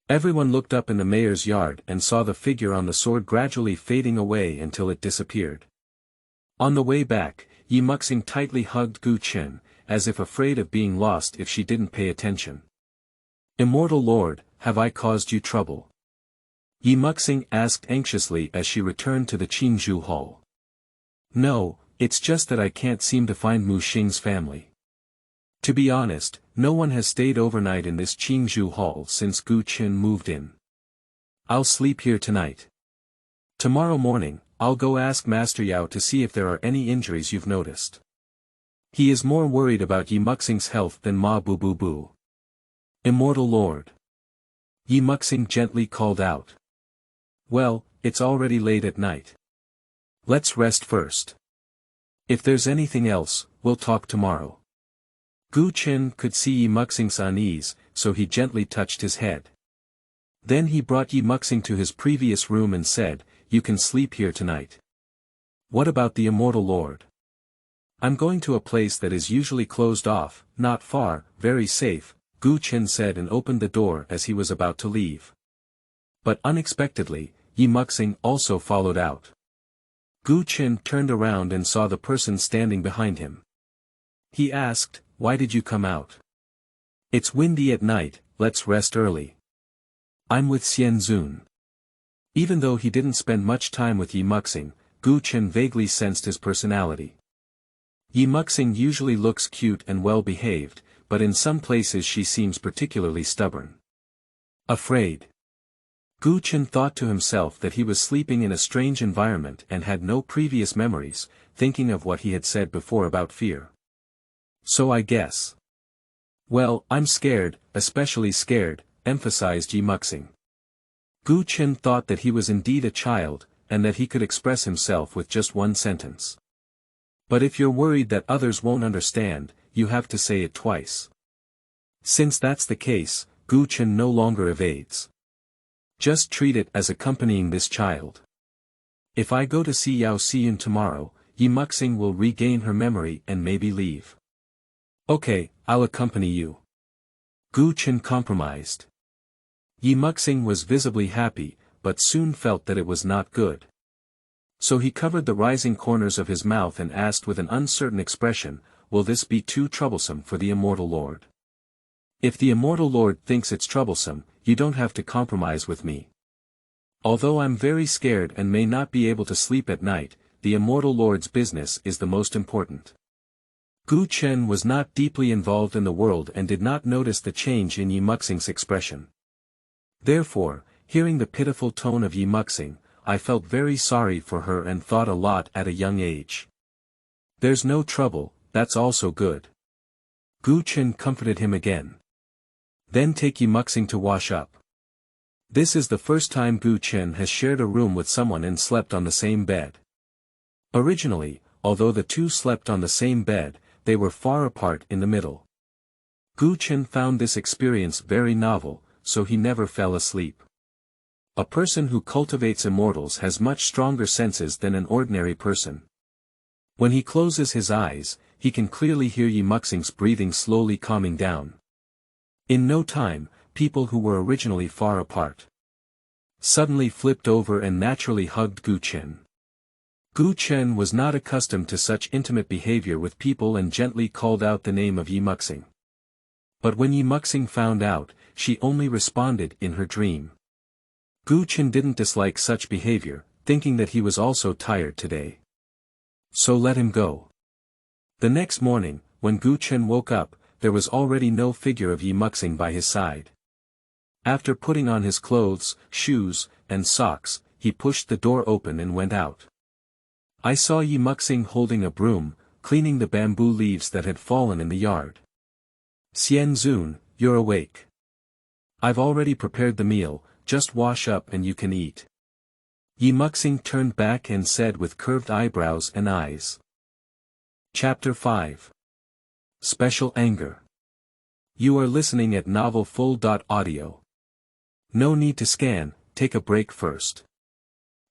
Speaker 1: Everyone looked up in the mayor's yard and saw the figure on the sword gradually fading away until it disappeared. On the way back, Ye Muxing tightly hugged Gu Chen, as if afraid of being lost if she didn't pay attention. Immortal Lord, have I caused you trouble? Ye Muxing asked anxiously as she returned to the Qingzhu hall. No, it's just that I can't seem to find Mu Xing's family. To be honest, no one has stayed overnight in this Qingzhu hall since Gu Chen moved in. I'll sleep here tonight. Tomorrow morning, I'll go ask Master Yao to see if there are any injuries you've noticed. He is more worried about Ye Muxing's health than Ma Bu Bu Bu. Immortal Lord. Ye Muxing gently called out. Well, it's already late at night. Let's rest first. If there's anything else, we'll talk tomorrow. Gu Chen could see Ye Muxing's unease, so he gently touched his head. Then he brought Ye Muxing to his previous room and said, "You can sleep here tonight." "What about the Immortal Lord?" "I'm going to a place that is usually closed off, not far, very safe," Gu Chen said and opened the door as he was about to leave. But unexpectedly, Ye Muxing also followed out. Gu Chen turned around and saw the person standing behind him. He asked, "Why did you come out?" "It's windy at night, let's rest early." "I'm with Xian." Even though he didn't spend much time with Ye Muxing, Gu Chen vaguely sensed his personality. Ye Muxing usually looks cute and well-behaved, but in some places she seems particularly stubborn. Afraid. Gu Chen thought to himself that he was sleeping in a strange environment and had no previous memories, thinking of what he had said before about fear. "So I guess." "Well, I'm scared, especially scared," emphasized Ye Muxing. Gu Chen thought that he was indeed a child, and that he could express himself with just one sentence. But if you're worried that others won't understand, you have to say it twice. Since that's the case, Gu Chen no longer evades. Just treat it as accompanying this child. If I go to see Yao Xian tomorrow, Ye Muxing will regain her memory and maybe leave. "Okay, I'll accompany you." Gu Chen compromised. Ye Muxing was visibly happy, but soon felt that it was not good. So he covered the rising corners of his mouth and asked with an uncertain expression, "Will this be too troublesome for the Immortal Lord?" "If the Immortal Lord thinks it's troublesome, you don't have to compromise with me. Although I'm very scared and may not be able to sleep at night, the Immortal Lord's business is the most important." Gu Chen was not deeply involved in the world and did not notice the change in Ye Muxing's expression. Therefore, hearing the pitiful tone of Ye Muxing, I felt very sorry for her and thought a lot at a young age. "There's no trouble, that's also good." Gu Chen comforted him again. "Then take Ye Muxing to wash up." This is the first time Gu Chen has shared a room with someone and slept on the same bed. Originally, although the two slept on the same bed, they were far apart in the middle. Gu Chen found this experience very novel, so he never fell asleep. A person who cultivates immortals has much stronger senses than an ordinary person. When he closes his eyes, he can clearly hear Ye Muxing's breathing slowly calming down. In no time, people who were originally far apart suddenly flipped over and naturally hugged Gu Chen. Gu Chen was not accustomed to such intimate behavior with people and gently called out the name of Ye Muxing. But when Ye Muxing found out, she only responded in her dream. Gu Chen didn't dislike such behavior, thinking that he was also tired today. So let him go. The next morning, when Gu Chen woke up, there was already no figure of Ye Muxing by his side. After putting on his clothes, shoes, and socks, he pushed the door open and went out. I saw Ye Muxing holding a broom, cleaning the bamboo leaves that had fallen in the yard. "Xian, you're awake. I've already prepared the meal, just wash up and you can eat." Ye Muxing turned back and said with curved eyebrows and eyes. Chapter 5. Special Anger. You are listening at novelfull.audio. No need to scan, take a break first.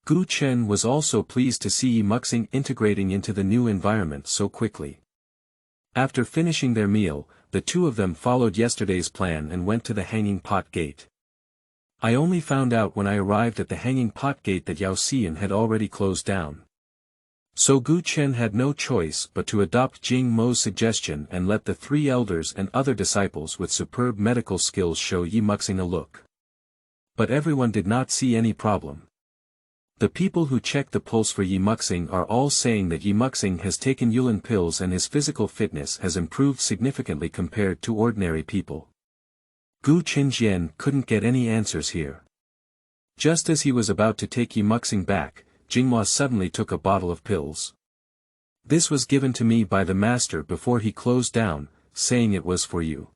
Speaker 1: Gu Chen was also pleased to see Ye Muxing integrating into the new environment so quickly. After finishing their meal, the two of them followed yesterday's plan and went to the Hanging Pot Gate. I only found out when I arrived at the Hanging Pot Gate that Yao Xian had already closed down. So Gu Chen had no choice but to adopt Jing Mo's suggestion and let the three elders and other disciples with superb medical skills show Ye Muxing a look. But everyone did not see any problem. The people who check the pulse for Ye Muxing are all saying that Ye Muxing has taken Yulin pills and his physical fitness has improved significantly compared to ordinary people. Gu Chen couldn't get any answers here. Just as he was about to take Ye Muxing back, Jinghua suddenly took a bottle of pills. This was given to me by the master before he closed down, saying it was for you.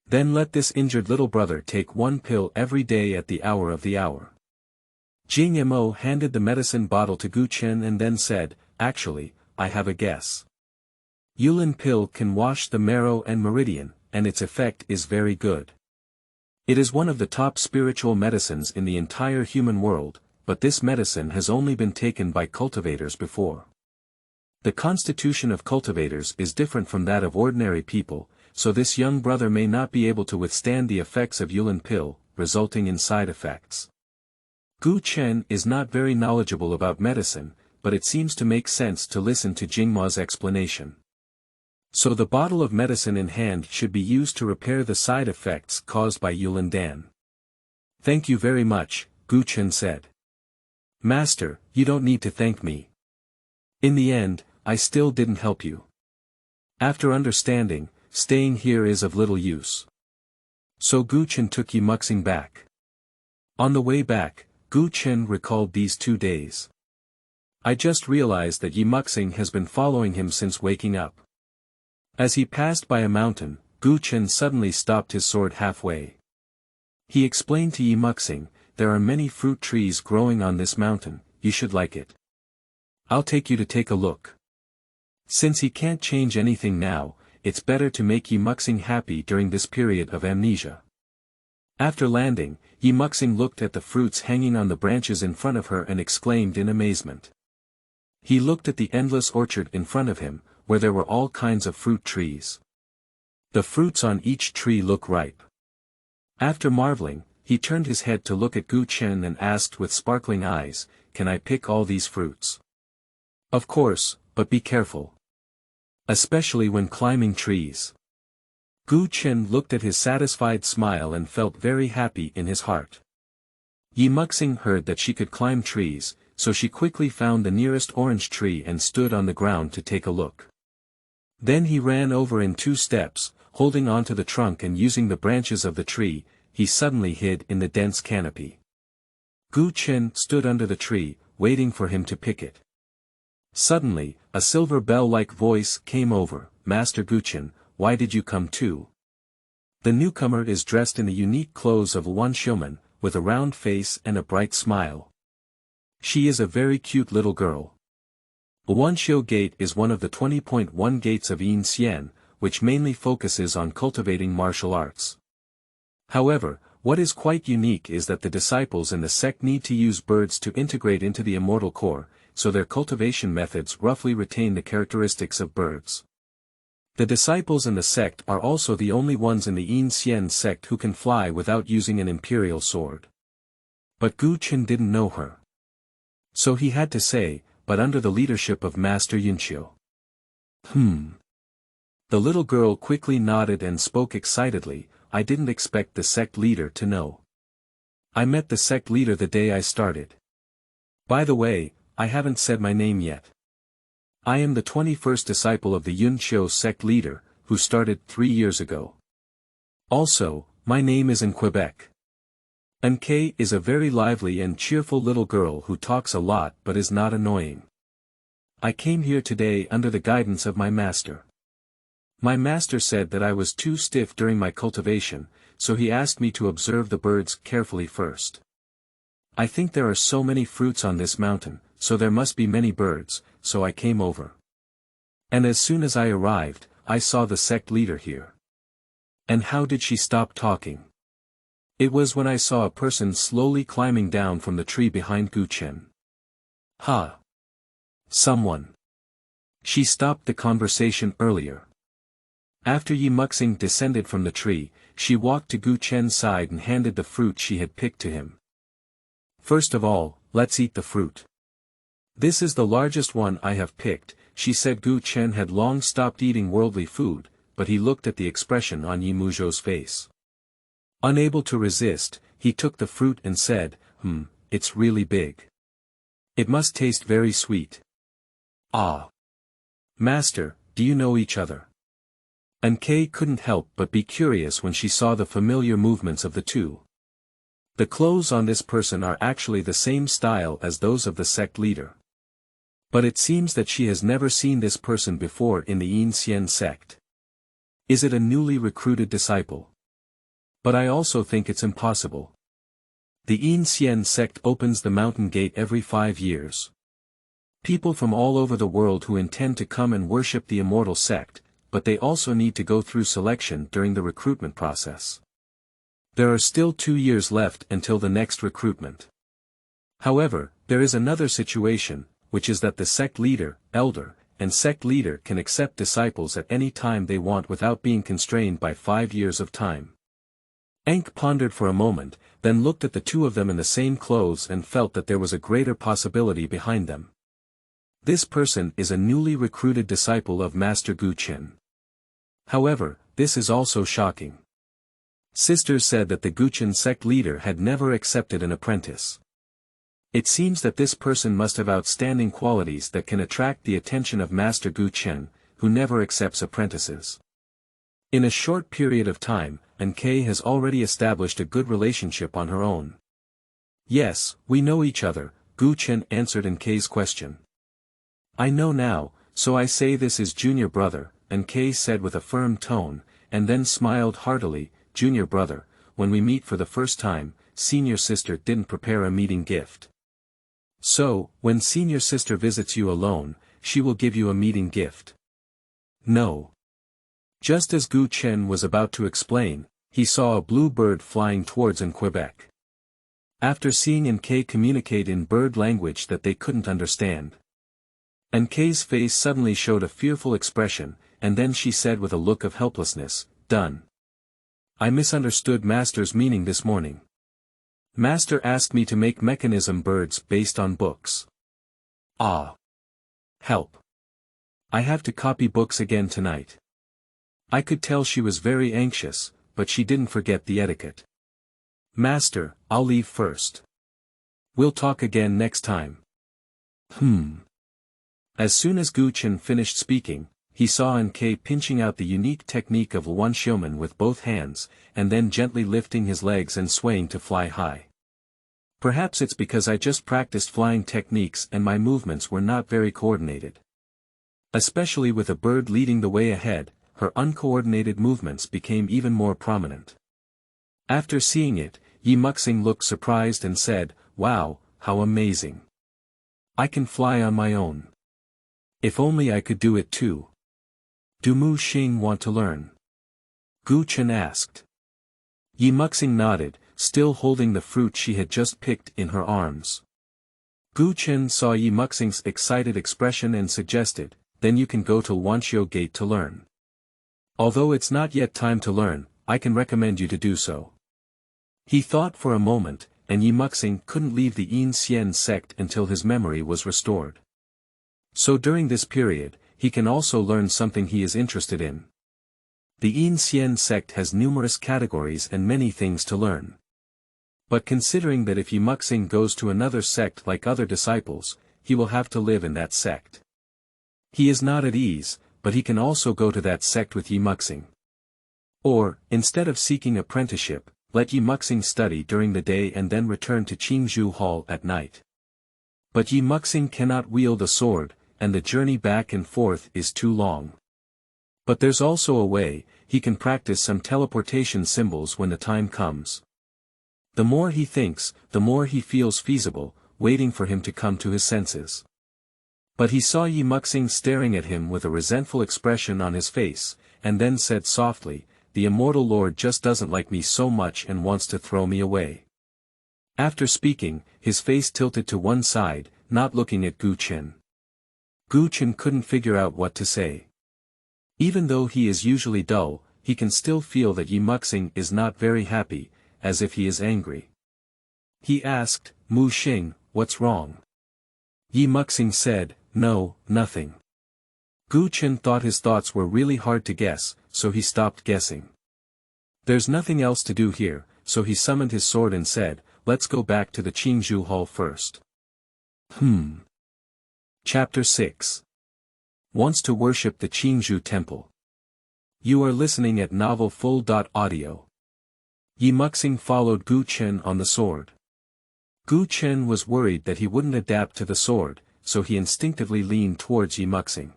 Speaker 1: Then let this injured little brother take one pill every day at the hour of the hour. Jing Mo handed the medicine bottle to Gu Chen and then said, actually, I have a guess. Yulin pill can wash the marrow and meridian, and its effect is very good. It is one of the top spiritual medicines in the entire human world, but this medicine has only been taken by cultivators before. The constitution of cultivators is different from that of ordinary people, so this young brother may not be able to withstand the effects of Yulin pill, resulting in side effects. Gu Chen is not very knowledgeable about medicine, but it seems to make sense to listen to Jinghua's explanation. So the bottle of medicine in hand should be used to repair the side effects caused by Yulin Dan. Thank you very much, Gu Chen said. Master, you don't need to thank me. In the end, I still didn't help you. After understanding, staying here is of little use. So Gu Chen took Ye Muxing back. On the way back, Gu Chen recalled these 2 days. I just realized that Ye Muxing has been following him since waking up. As he passed by a mountain, Gu Chen suddenly stopped his sword halfway. He explained to Ye Muxing, there are many fruit trees growing on this mountain, you should like it. I'll take you to take a look. Since he can't change anything now, it's better to make Ye Muxing happy during this period of amnesia. After landing, Ye Muxing looked at the fruits hanging on the branches in front of her and exclaimed in amazement. He looked at the endless orchard in front of him, where there were all kinds of fruit trees. The fruits on each tree look ripe. After marveling, he turned his head to look at Gu Chen and asked with sparkling eyes, can I pick all these fruits? Of course, but be careful. Especially when climbing trees. Gu Chen looked at his satisfied smile and felt very happy in his heart. Ye Muxing heard that she could climb trees, so she quickly found the nearest orange tree and stood on the ground to take a look. Then he ran over in 2 steps, holding onto the trunk and using the branches of the tree, he suddenly hid in the dense canopy. Gu Chen stood under the tree, waiting for him to pick it. Suddenly, a silver bell-like voice came over, Master Gu Chen, why did you come too? The newcomer is dressed in the unique clothes of a Wanshioman, with a round face and a bright smile. She is a very cute little girl. The Wanshio Gate is one of the 20.1 gates of Xian, which mainly focuses on cultivating martial arts. However, what is quite unique is that the disciples in the sect need to use birds to integrate into the immortal core, so their cultivation methods roughly retain the characteristics of birds. The disciples in the sect are also the only ones in the Xian sect who can fly without using an imperial sword. But Gu Chen didn't know her. So he had to say, but under the leadership of Master Yunqiu. The little girl quickly nodded and spoke excitedly, I didn't expect the sect leader to know. I met the sect leader the day I started. By the way, I haven't said my name yet. I am the 21st disciple of the Yunqiu sect leader, who started 3 years ago. Also, my name is in Quebec. NK is a very lively and cheerful little girl who talks a lot but is not annoying. I came here today under the guidance of my master. My master said that I was too stiff during my cultivation, so he asked me to observe the birds carefully first. I think there are so many fruits on this mountain, so there must be many birds, so I came over. And as soon as I arrived, I saw the sect leader here. And how did she stop talking? It was when I saw a person slowly climbing down from the tree behind Gu Chen. Someone. She stopped the conversation earlier. After Ye Muxing descended from the tree, she walked to Gu Chen's side and handed the fruit she had picked to him. First of all, let's eat the fruit. This is the largest one I have picked, she said. Gu Chen had long stopped eating worldly food, but he looked at the expression on Ye Muxing's face. Unable to resist, he took the fruit and said, it's really big. It must taste very sweet. Ah. Master, do you know each other? NK couldn't help but be curious when she saw the familiar movements of the two. The clothes on this person are actually the same style as those of the sect leader. But it seems that she has never seen this person before in the Xian sect. Is it a newly recruited disciple? But I also think it's impossible. The Xian sect opens the mountain gate every 5 years. People from all over the world who intend to come and worship the Immortal sect, but they also need to go through selection during the recruitment process. There are still 2 years left until the next recruitment. However, there is another situation, which is that the sect leader, elder, and sect leader can accept disciples at any time they want without being constrained by 5 years of time. Ankh pondered for a moment, then looked at the two of them in the same clothes and felt that there was a greater possibility behind them. This person is a newly recruited disciple of Master Gu Chen. However, this is also shocking. Sisters said that the Gu Chen sect leader had never accepted an apprentice. It seems that this person must have outstanding qualities that can attract the attention of Master Gu Chen, who never accepts apprentices. In a short period of time, NK has already established a good relationship on her own. Yes, we know each other, Gu Chen answered NK's question. I know now, so I say this is junior brother, NK said with a firm tone, and then smiled heartily, junior brother, when we meet for the first time, senior sister didn't prepare a meeting gift. So, when senior sister visits you alone, she will give you a meeting gift. No. Just as Gu Chen was about to explain, he saw a blue bird flying towards Quebec. After seeing NK communicate in bird language that they couldn't understand, NK's face suddenly showed a fearful expression, and then she said with a look of helplessness, done. I misunderstood Master's meaning this morning. Master asked me to make mechanism birds based on books. Ah. Help. I have to copy books again tonight. I could tell she was very anxious, but she didn't forget the etiquette. Master, I'll leave first. We'll talk again next time. As soon as Gu Chen finished speaking, he saw NK pinching out the unique technique of Wan Xiumen with both hands, and then gently lifting his legs and swaying to fly high. Perhaps it's because I just practiced flying techniques and my movements were not very coordinated. Especially with a bird leading the way ahead, her uncoordinated movements became even more prominent. After seeing it, Ye Muxing looked surprised and said, wow, how amazing. I can fly on my own. If only I could do it too. Do Mu Xing want to learn? Gu Chen asked. Ye Muxing nodded, still holding the fruit she had just picked in her arms. Gu Chen saw Ye Muxing's excited expression and suggested, then you can go to Wanxiu Gate to learn. Although it's not yet time to learn, I can recommend you to do so. He thought for a moment, and Ye Muxing couldn't leave the Xian sect until his memory was restored. So during this period, he can also learn something he is interested in. The Xian sect has numerous categories and many things to learn. But considering that if Ye Muxing goes to another sect like other disciples, he will have to live in that sect. He is not at ease, but he can also go to that sect with Ye Muxing. Or, instead of seeking apprenticeship, let Ye Muxing study during the day and then return to Qingzhu Hall at night. But Ye Muxing cannot wield a sword, and the journey back and forth is too long. But there's also a way, he can practice some teleportation symbols when the time comes. The more he thinks, the more he feels feasible, waiting for him to come to his senses. But he saw Ye Muxing staring at him with a resentful expression on his face, and then said softly, the Immortal Lord just doesn't like me so much and wants to throw me away. After speaking, his face tilted to one side, not looking at Gu Chen. Gu Chen couldn't figure out what to say. Even though he is usually dull, he can still feel that Ye Muxing is not very happy, as if he is angry. He asked, Mu Xing, what's wrong? Ye Muxing said, no, nothing. Gu Chen thought his thoughts were really hard to guess, so he stopped guessing. There's nothing else to do here, so he summoned his sword and said, let's go back to the Qingzhu Hall first. Chapter 6. Wants to worship the Qingzhu temple. You are listening at Novel Full.audio. Ye Muxing followed Gu Chen on the sword. Gu Chen was worried that he wouldn't adapt to the sword, so he instinctively leaned towards Ye Muxing.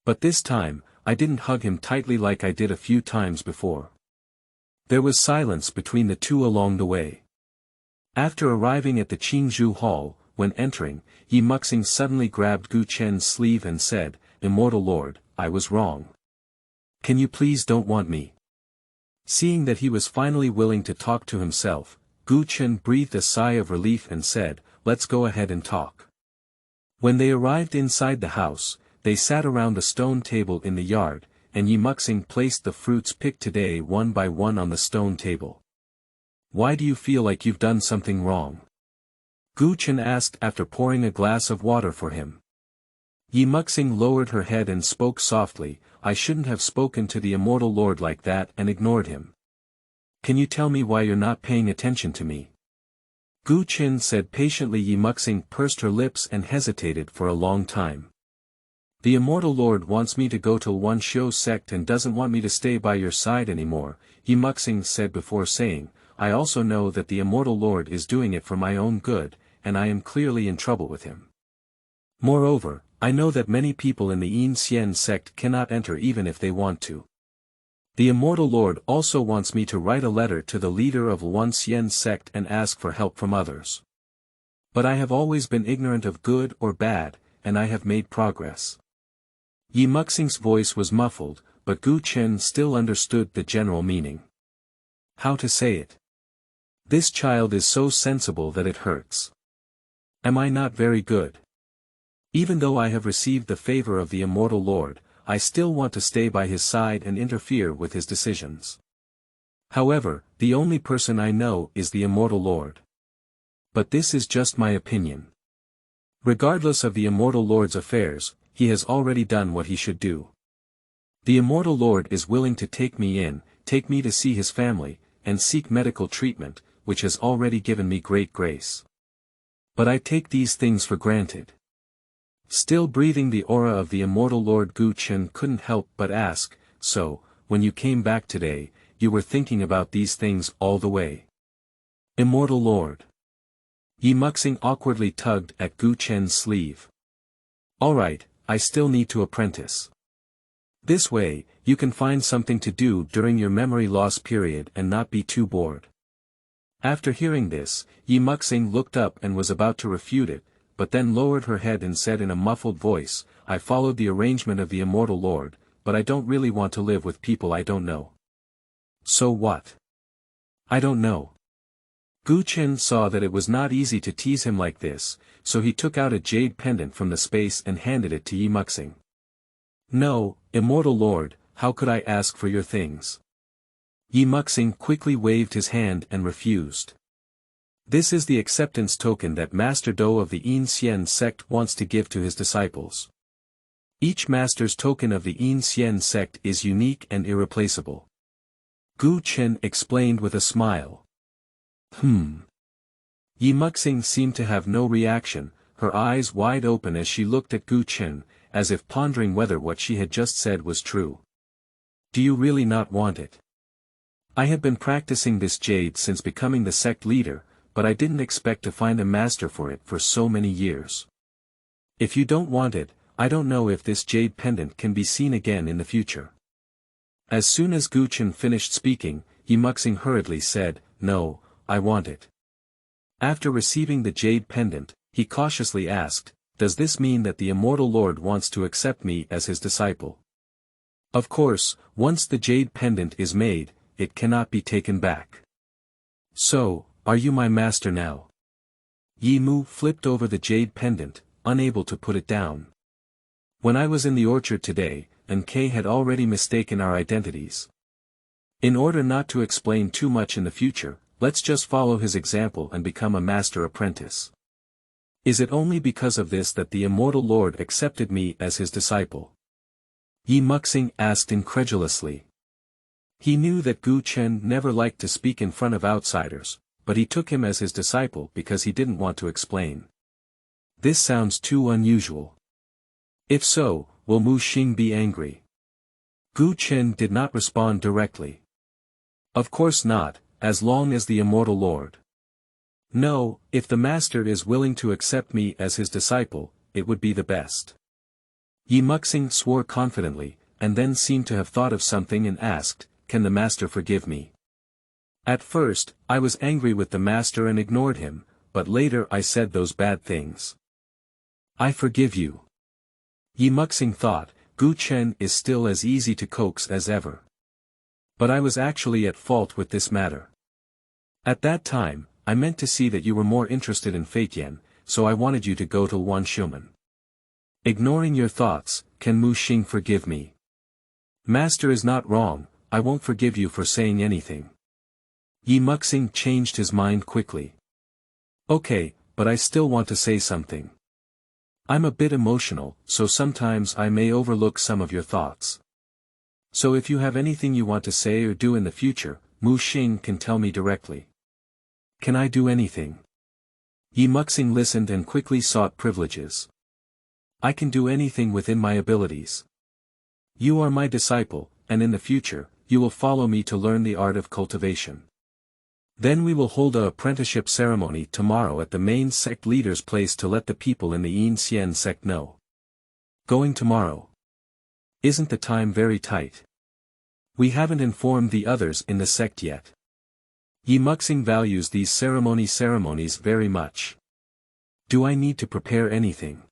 Speaker 1: But this time, I didn't hug him tightly like I did a few times before. There was silence between the two along the way. After arriving at the Qingzhu hall, when entering, Ye Muxing suddenly grabbed Gu Chen's sleeve and said, "Immortal Lord, I was wrong. Can you please don't want me?" Seeing that he was finally willing to talk to himself, Gu Chen breathed a sigh of relief and said, "Let's go ahead and talk." When they arrived inside the house, they sat around a stone table in the yard, and Ye Muxing placed the fruits picked today one by one on the stone table. "Why do you feel like you've done something wrong?" Gu Chen asked after pouring a glass of water for him. Ye Muxing lowered her head and spoke softly, "I shouldn't have spoken to the Immortal Lord like that and ignored him. Can you tell me why you're not paying attention to me?" Gu Chen said patiently. Ye Muxing pursed her lips and hesitated for a long time. "The Immortal Lord wants me to go to Wujie's sect and doesn't want me to stay by your side anymore," Ye Muxing said before saying, "I also know that the Immortal Lord is doing it for my own good, and I am clearly in trouble with him. Moreover, I know that many people in the Xian sect cannot enter even if they want to. The Immortal Lord also wants me to write a letter to the leader of Xian sect and ask for help from others. But I have always been ignorant of good or bad, and I have made progress." Ye Muxing's voice was muffled, but Gu Chen still understood the general meaning. How to say it? This child is so sensible that it hurts. Am I not very good? Even though I have received the favor of the Immortal Lord, I still want to stay by his side and interfere with his decisions. However, the only person I know is the Immortal Lord. But this is just my opinion. Regardless of the Immortal Lord's affairs, he has already done what he should do. The Immortal Lord is willing to take me to see his family, and seek medical treatment, which has already given me great grace. But I take these things for granted. Still breathing the aura of the Immortal Lord, Gu Chen couldn't help but ask, "So, when you came back today, you were thinking about these things all the way?" "Immortal Lord." Ye Muxing awkwardly tugged at Gu Chen's sleeve. "Alright, I still need to apprentice. This way, you can find something to do during your memory loss period and not be too bored." After hearing this, Ye Muxing looked up and was about to refute it, but then lowered her head and said in a muffled voice, "I followed the arrangement of the Immortal Lord, but I don't really want to live with people I don't know." "So what?" "I don't know." Gu Chen saw that it was not easy to tease him like this, so he took out a jade pendant from the space and handed it to Ye Muxing. "No, Immortal Lord, how could I ask for your things?" Ye Muxing quickly waved his hand and refused. "This is the acceptance token that Master Dao of the Xian sect wants to give to his disciples. Each master's token of the Xian sect is unique and irreplaceable." Gu Chen explained with a smile. Ye Muxing seemed to have no reaction, her eyes wide open as she looked at Gu Chen, as if pondering whether what she had just said was true. "Do you really not want it?" "I have been practicing this jade since becoming the sect leader, but I didn't expect to find a master for it for so many years. If you don't want it, I don't know if this jade pendant can be seen again in the future." As soon as Gu Chen finished speaking, Ye Muxing hurriedly said, "No, I want it." After receiving the jade pendant, he cautiously asked, "Does this mean that the Immortal Lord wants to accept me as his disciple?" "Of course, once the jade pendant is made, it cannot be taken back. So, are you my master now?" Ye Mu flipped over the jade pendant, unable to put it down. "When I was in the orchard today, N.K. had already mistaken our identities. In order not to explain too much in the future, let's just follow his example and become a master apprentice. Is it only because of this that the Immortal Lord accepted me as his disciple?" Ye Muxing asked incredulously. He knew that Gu Chen never liked to speak in front of outsiders, but he took him as his disciple because he didn't want to explain. This sounds too unusual. If so, will Muxing be angry? Gu Chen did not respond directly. Of course not, as long as the Immortal Lord. No, if the Master is willing to accept me as his disciple, it would be the best. Ye Muxing swore confidently, and then seemed to have thought of something and asked, "Can the Master forgive me?" At first, I was angry with the Master and ignored him, but later I said those bad things. I forgive you. Ye Muxing thought, Gu Chen is still as easy to coax as ever. But I was actually at fault with this matter. At that time, I meant to see that you were more interested in Xian, so I wanted you to go to Wan Shuman. Ignoring your thoughts, can Muxing forgive me? Master is not wrong, I won't forgive you for saying anything. Ye Muxing changed his mind quickly. Okay, but I still want to say something. I'm a bit emotional, so sometimes I may overlook some of your thoughts. So if you have anything you want to say or do in the future, Muxing can tell me directly. Can I do anything? Ye Muxing listened and quickly sought privileges. I can do anything within my abilities. You are my disciple, and in the future, you will follow me to learn the art of cultivation. Then we will hold a apprenticeship ceremony tomorrow at the main sect leader's place to let the people in the Xian sect know. Going tomorrow. Isn't the time very tight? We haven't informed the others in the sect yet. Ye Muxing values these ceremonies very much. Do I need to prepare anything?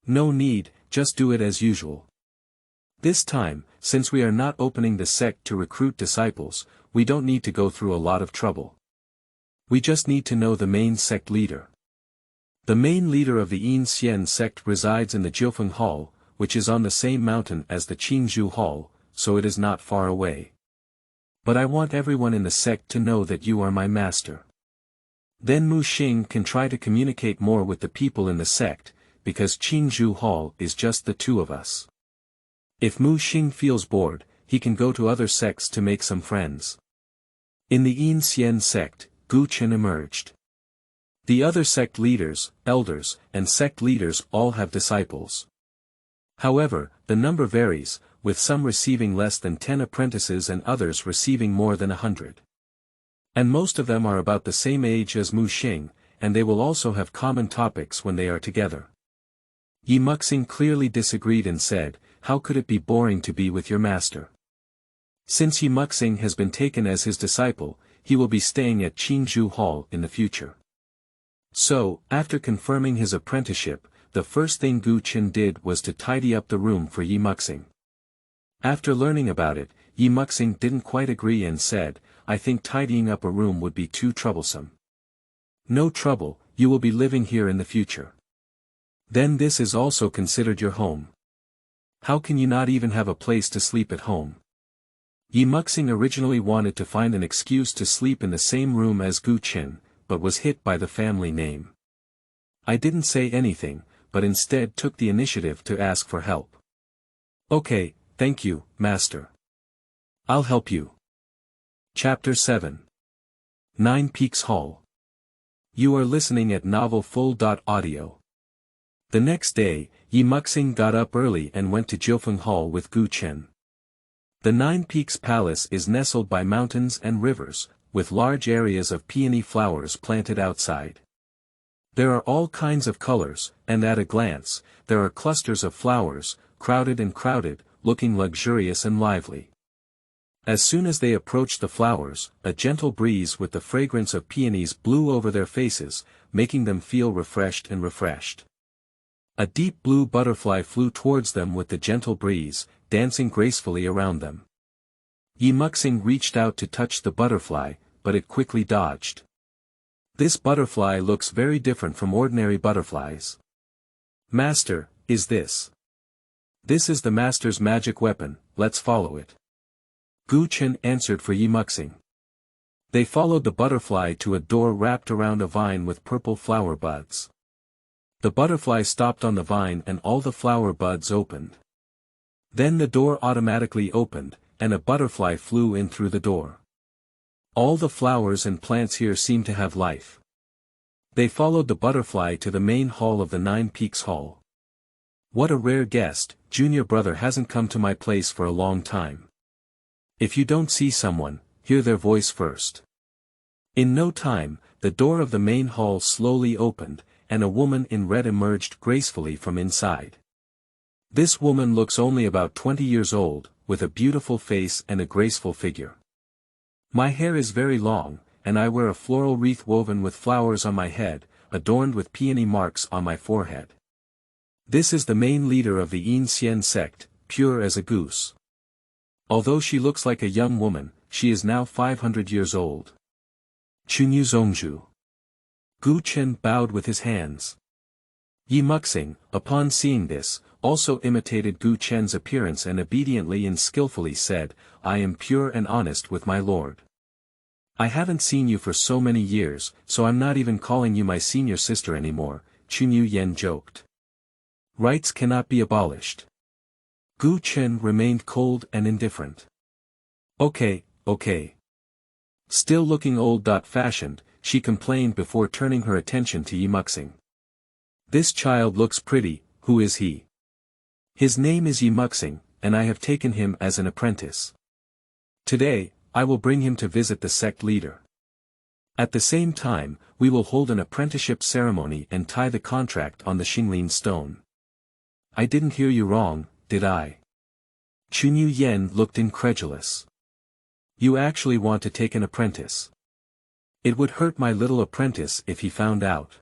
Speaker 1: No need, just do it as usual. This time, since we are not opening the sect to recruit disciples, we don't need to go through a lot of trouble. We just need to know the main sect leader. The main leader of the Xian sect resides in the Jiufeng Hall, which is on the same mountain as the Qingzhu Hall, so it is not far away. But I want everyone in the sect to know that you are my master. Then Muxing can try to communicate more with the people in the sect, because Qingzhu Hall is just the two of us. If Muxing feels bored, he can go to other sects to make some friends. In the Xian sect, Gu Chen emerged. The other sect leaders, elders, and sect leaders all have disciples. However, the number varies, with some receiving less than 10 apprentices and others receiving more than 100. And most of them are about the same age as Muxing, and they will also have common topics when they are together. Ye Muxing clearly disagreed and said, "How could it be boring to be with your master?" Since Ye Muxing has been taken as his disciple, he will be staying at Qingzhu Hall in the future. So, after confirming his apprenticeship, the first thing Gu Chen did was to tidy up the room for Ye Muxing. After learning about it, Ye Muxing didn't quite agree and said, "I think tidying up a room would be too troublesome." No trouble, you will be living here in the future. Then this is also considered your home. How can you not even have a place to sleep at home? Ye Muxing originally wanted to find an excuse to sleep in the same room as Gu Chen, but was hit by the family name. I didn't say anything, but instead took the initiative to ask for help. Okay, thank you, Master. I'll help you. Chapter 7. Nine Peaks Hall. You are listening at Novel Full.audio. The next day, Ye Muxing got up early and went to Jiufeng Hall with Gu Chen. The Nine Peaks Palace is nestled by mountains and rivers, with large areas of peony flowers planted outside. There are all kinds of colors, and at a glance, there are clusters of flowers, crowded, looking luxurious and lively. As soon as they approached the flowers, a gentle breeze with the fragrance of peonies blew over their faces, making them feel refreshed. A deep blue butterfly flew towards them with the gentle breeze, dancing gracefully around them. Ye Muxing reached out to touch the butterfly, but it quickly dodged. This butterfly looks very different from ordinary butterflies. Master, is this? This is the Master's magic weapon, let's follow it. Gu Chen answered for Ye Muxing. They followed the butterfly to a door wrapped around a vine with purple flower buds. The butterfly stopped on the vine and all the flower buds opened. Then the door automatically opened, and a butterfly flew in through the door. All the flowers and plants here seem to have life. They followed the butterfly to the main hall of the 9 Peaks Hall. What a rare guest, junior brother hasn't come to my place for a long time. If you don't see someone, hear their voice first. In no time, the door of the main hall slowly opened, and a woman in red emerged gracefully from inside. This woman looks only about 20 years old, with a beautiful face and a graceful figure. My hair is very long, and I wear a floral wreath woven with flowers on my head, adorned with peony marks on my forehead. This is the main leader of the Xian sect, pure as a goose. Although she looks like a young woman, she is now 500 years old. Qingzhu. Gu Chen bowed with his hands. Ye Muxing, upon seeing this, also imitated Gu Chen's appearance and obediently and skillfully said, I am pure and honest with my lord. I haven't seen you for so many years, so I'm not even calling you my senior sister anymore, Qingzhu joked. Rights cannot be abolished. Gu Chen remained cold and indifferent. Okay. Still looking old-fashioned, she complained before turning her attention to Ye Muxing. This child looks pretty, who is he? His name is Ye Muxing, and I have taken him as an apprentice. Today, I will bring him to visit the sect leader. At the same time, we will hold an apprenticeship ceremony and tie the contract on the Xingling stone. I didn't hear you wrong, did I? Qingzhu looked incredulous. You actually want to take an apprentice? It would hurt my little apprentice if he found out.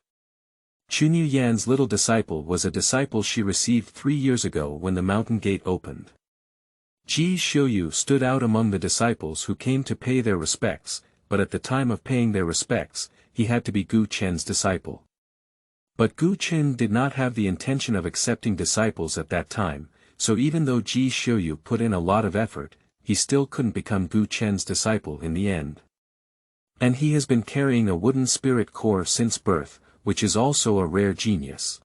Speaker 1: Qingzhu's little disciple was a disciple she received 3 years ago when the mountain gate opened. Ji Xiuyu stood out among the disciples who came to pay their respects, but at the time of paying their respects, he had to be Gu Chen's disciple. But Gu Chen did not have the intention of accepting disciples at that time, so even though Ji Xiuyu put in a lot of effort, he still couldn't become Gu Chen's disciple in the end. And he has been carrying a wooden spirit core since birth, which is also a rare genius.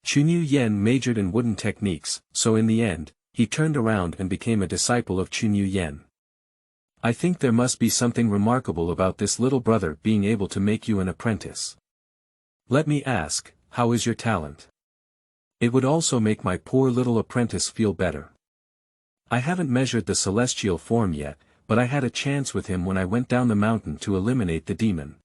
Speaker 1: Qingzhu majored in wooden techniques, so in the end, he turned around and became a disciple of Qingzhu. I think there must be something remarkable about this little brother being able to make you an apprentice. Let me ask, how is your talent? It would also make my poor little apprentice feel better. I haven't measured the celestial form yet, but I had a chance with him when I went down the mountain to eliminate the demon.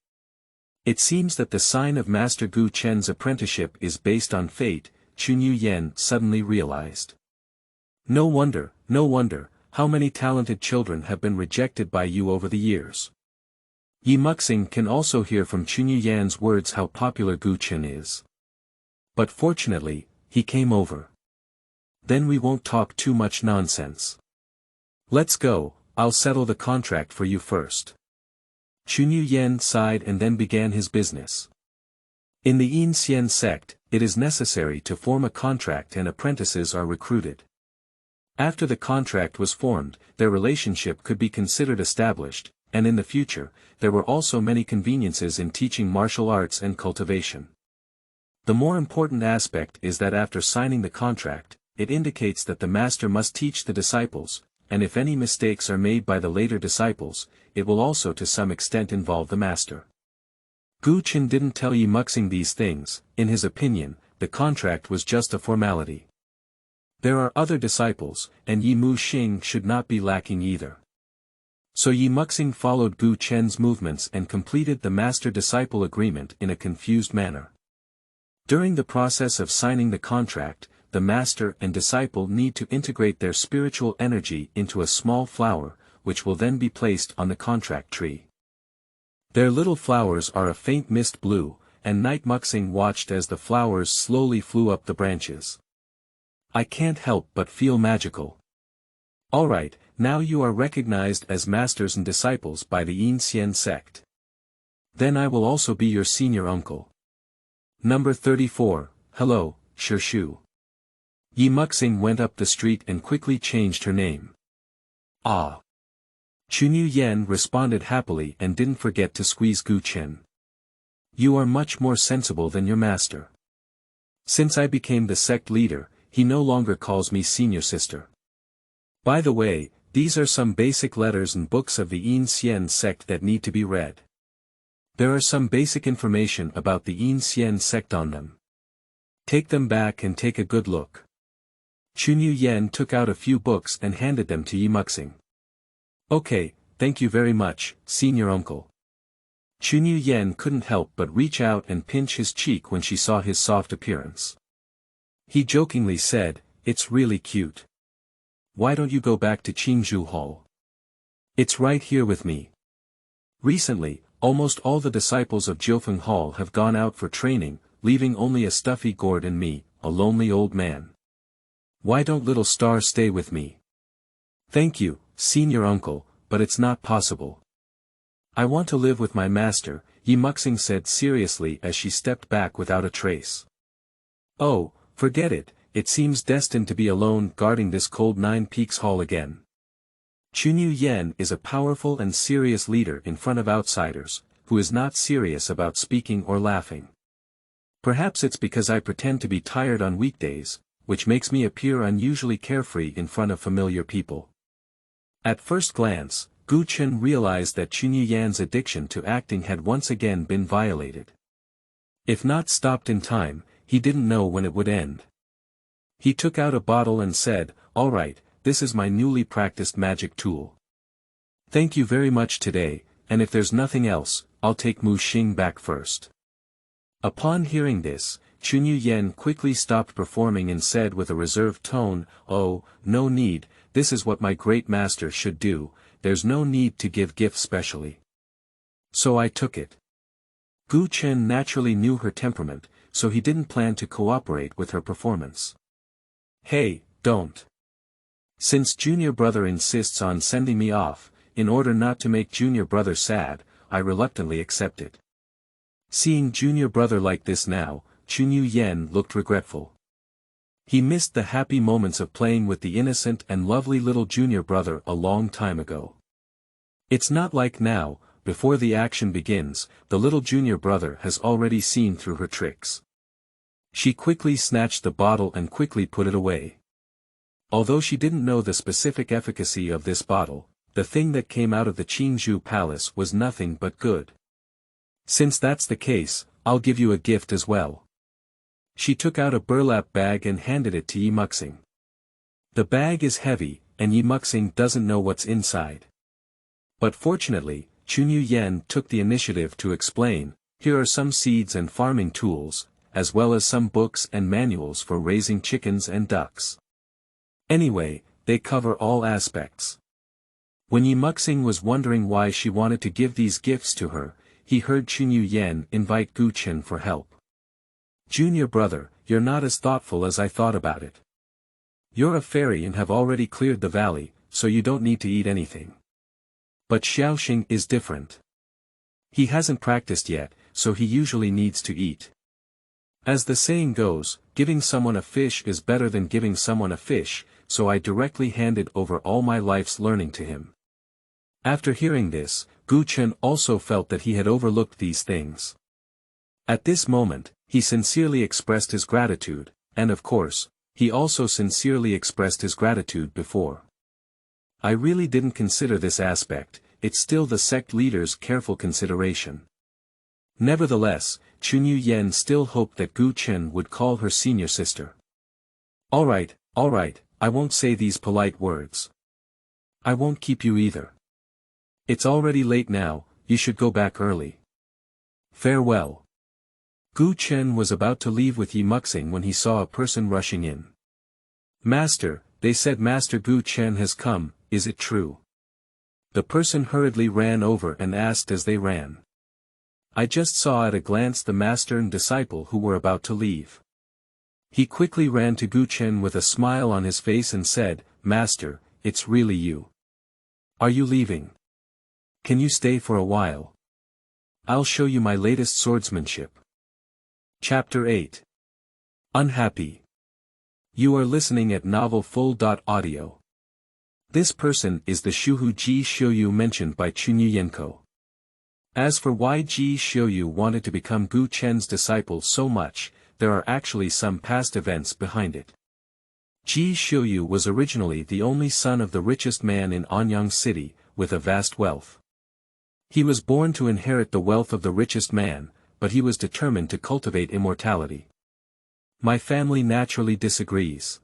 Speaker 1: It seems that the sign of Master Gu Chen's apprenticeship is based on fate, Qingzhu suddenly realized. No wonder, how many talented children have been rejected by you over the years. Ye Muxing can also hear from Qingzhu's words how popular Gu Chen is. But fortunately, he came over. Then we won't talk too much nonsense. Let's go, I'll settle the contract for you first. Qingzhu sighed and then began his business. In the Xian sect, it is necessary to form a contract and apprentices are recruited. After the contract was formed, their relationship could be considered established, and in the future, there were also many conveniences in teaching martial arts and cultivation. The more important aspect is that after signing the contract, it indicates that the master must teach the disciples, and if any mistakes are made by the later disciples, it will also to some extent involve the master. Gu Chen didn't tell Ye Muxing these things. In his opinion, the contract was just a formality. There are other disciples, and Ye Muxing should not be lacking either. So Ye Muxing followed Gu Chen's movements and completed the master-disciple agreement in a confused manner. During the process of signing the contract, the master and disciple need to integrate their spiritual energy into a small flower, which will then be placed on the contract tree. Their little flowers are a faint mist blue, and Night Muxing watched as the flowers slowly flew up the branches. I can't help but feel magical. Alright, now you are recognized as masters and disciples by the Xian sect. Then I will also be your senior uncle. Number 34, hello, Shu. Ye Muxing went up the street and quickly changed her name. Ah. Qingzhu responded happily and didn't forget to squeeze Gu Chen. You are much more sensible than your master. Since I became the sect leader, he no longer calls me senior sister. By the way, these are some basic letters and books of the Xian sect that need to be read. There are some basic information about the Xian sect on them. Take them back and take a good look. Qingzhu took out a few books and handed them to Ye Muxing. Okay, thank you very much, senior uncle. Qingzhu couldn't help but reach out and pinch his cheek when she saw his soft appearance. He jokingly said, "It's really cute. Why don't you go back to Qingzhu Hall? It's right here with me." Recently, almost all the disciples of Jiufeng Hall have gone out for training, leaving only a stuffy gourd and me, a lonely old man. Why don't little Star stay with me? Thank you, senior uncle, but it's not possible. I want to live with my master, Ye Muxing said seriously as she stepped back without a trace. Oh, forget it, it seems destined to be alone guarding this cold Nine Peaks Hall again. Qingzhu is a powerful and serious leader in front of outsiders, who is not serious about speaking or laughing. Perhaps it's because I pretend to be tired on weekdays, which makes me appear unusually carefree in front of familiar people. At first glance, Gu Chen realized that Qingzhu's addiction to acting had once again been violated. If not stopped in time, he didn't know when it would end. He took out a bottle and said, "All right, this is my newly practiced magic tool. Thank you very much today, and if there's nothing else, I'll take Muxing back first." Upon hearing this, Qingzhu quickly stopped performing and said with a reserved tone, "Oh, no need, this is what my great master should do, there's no need to give gifts specially." So I took it. Gu Chen naturally knew her temperament, so he didn't plan to cooperate with her performance. Hey, don't. Since junior brother insists on sending me off, in order not to make junior brother sad, I reluctantly accept it. Seeing junior brother like this now, Qingzhu looked regretful. He missed the happy moments of playing with the innocent and lovely little junior brother a long time ago. It's not like now, before the action begins, the little junior brother has already seen through her tricks. She quickly snatched the bottle and quickly put it away. Although she didn't know the specific efficacy of this bottle, the thing that came out of the Qingzhu palace was nothing but good. Since that's the case, I'll give you a gift as well. She took out a burlap bag and handed it to Ye Muxing. The bag is heavy, and Ye Muxing doesn't know what's inside. But fortunately, Qingzhu took the initiative to explain, "Here are some seeds and farming tools, as well as some books and manuals for raising chickens and ducks. Anyway, they cover all aspects." When Ye Muxing was wondering why she wanted to give these gifts to her, he heard Qingzhu invite Gu Chen for help. "Junior brother, you're not as thoughtful as I thought about it. You're a fairy and have already cleared the valley, so you don't need to eat anything. But Xiaoxing is different. He hasn't practiced yet, so he usually needs to eat. As the saying goes, giving someone a fish is better than giving someone a fish, so I directly handed over all my life's learning to him." After hearing this, Gu Chen also felt that he had overlooked these things. At this moment, he sincerely expressed his gratitude, and of course, he also sincerely expressed his gratitude before. I really didn't consider this aspect, it's still the sect leader's careful consideration. Nevertheless, Qingzhu still hoped that Gu Chen would call her senior sister. All right, I won't say these polite words. I won't keep you either. It's already late now, you should go back early. Farewell. Gu Chen was about to leave with Ye Muxing when he saw a person rushing in. "Master, they said Master Gu Chen has come, is it true?" The person hurriedly ran over and asked as they ran. I just saw at a glance the master and disciple who were about to leave. He quickly ran to Gu Chen with a smile on his face and said, "Master, it's really you. Are you leaving? Can you stay for a while? I'll show you my latest swordsmanship." Chapter 8. Unhappy. You are listening at novelfull.audio. This person is the Shuhu Ji Xiuyu mentioned by Qingzhu. As for why Ji Xiuyu wanted to become Gu Chen's disciple so much, there are actually some past events behind it. Ji Xiuyu was originally the only son of the richest man in Anyang City, with a vast wealth. He was born to inherit the wealth of the richest man, but he was determined to cultivate immortality. My family naturally disagrees.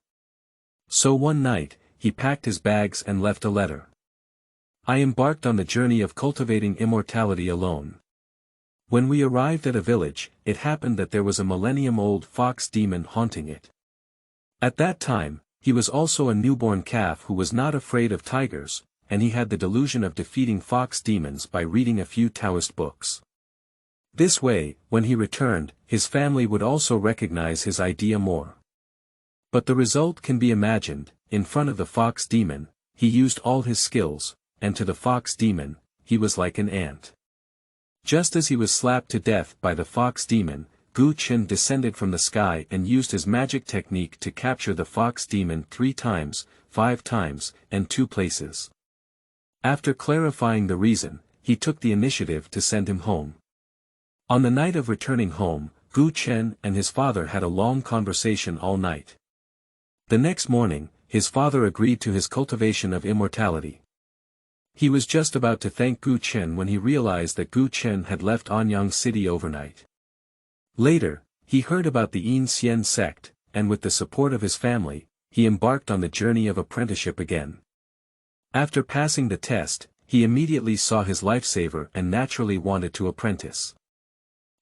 Speaker 1: So one night, he packed his bags and left a letter. I embarked on the journey of cultivating immortality alone. When we arrived at a village, it happened that there was a millennium-old fox demon haunting it. At that time, he was also a newborn calf who was not afraid of tigers, and he had the delusion of defeating fox demons by reading a few Taoist books. This way, when he returned, his family would also recognize his idea more. But the result can be imagined. In front of the fox demon, he used all his skills, and to the fox demon, he was like an ant. Just as he was slapped to death by the fox demon, Gu Chen descended from the sky and used his magic technique to capture the fox demon 3 times, 5 times, and 2 places. After clarifying the reason, he took the initiative to send him home. On the night of returning home, Gu Chen and his father had a long conversation all night. The next morning, his father agreed to his cultivation of immortality. He was just about to thank Gu Chen when he realized that Gu Chen had left Anyang City overnight. Later, he heard about the Xian sect, and with the support of his family, he embarked on the journey of apprenticeship again. After passing the test, he immediately saw his lifesaver and naturally wanted to apprentice.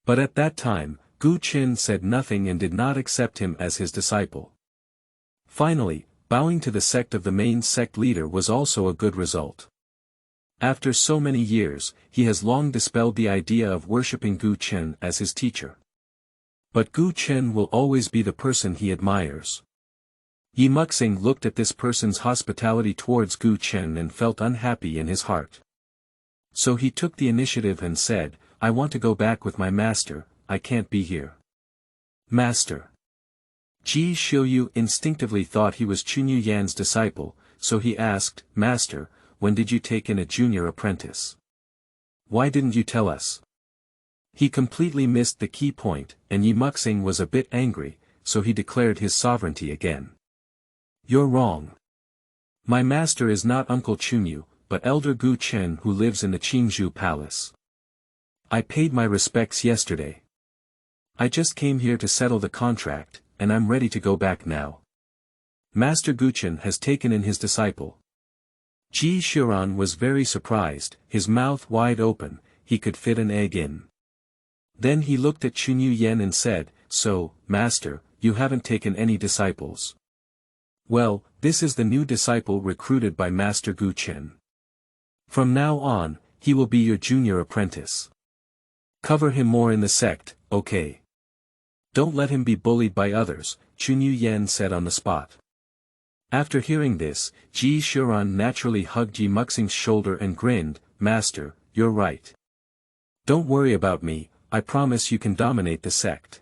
Speaker 1: But at that time, Gu Chen said nothing and did not accept him as his disciple. Finally, bowing to the sect of the main sect leader was also a good result. After so many years, he has long dispelled the idea of worshipping Gu Chen as his teacher. But Gu Chen will always be the person he admires. Ye Muxing looked at this person's hospitality towards Gu Chen and felt unhappy in his heart. So he took the initiative and said, I want to go back with my master, I can't be here. Master. Ji Xiuyu instinctively thought he was Qingzhu Yan's disciple, so he asked, Master, when did you take in a junior apprentice? Why didn't you tell us? He completely missed the key point, and Ye Muxing was a bit angry, so he declared his sovereignty again. You're wrong. My master is not Uncle Qingzhu, but Elder Gu Chen who lives in the Qingzhu palace. I paid my respects yesterday. I just came here to settle the contract, and I'm ready to go back now. Master Gu Chen has taken in his disciple. Ji Xian was very surprised, his mouth wide open, he could fit an egg in. Then he looked at Qingzhu Yan and said, So, Master, you haven't taken any disciples. Well, this is the new disciple recruited by Master Gu Chen. From now on, he will be your junior apprentice. Cover him more in the sect, okay? Don't let him be bullied by others, Qingzhu Yan said on the spot. After hearing this, Ji Xian naturally hugged Ye Muxing's shoulder and grinned, Master, you're right. Don't worry about me, I promise you can dominate the sect.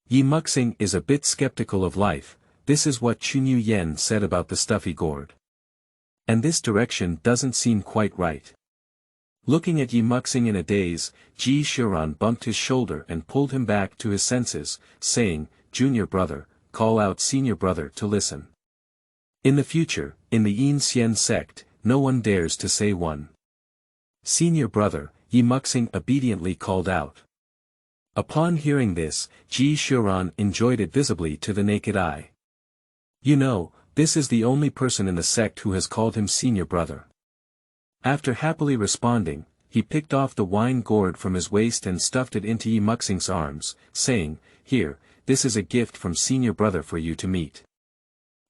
Speaker 1: Ye Muxing is a bit skeptical of life, this is what Qingzhu Yan said about the stuffy gourd. And this direction doesn't seem quite right. Looking at Ye Muxing in a daze, Ji Xian bumped his shoulder and pulled him back to his senses, saying, Junior brother, call out senior brother to listen. In the future, in the Xian sect, no one dares to say one. Senior brother, Ye Muxing obediently called out. Upon hearing this, Ji Xian enjoyed it visibly to the naked eye. You know, this is the only person in the sect who has called him senior brother. After happily responding, he picked off the wine gourd from his waist and stuffed it into Ye Muxing's arms, saying, Here, this is a gift from senior brother for you to meet.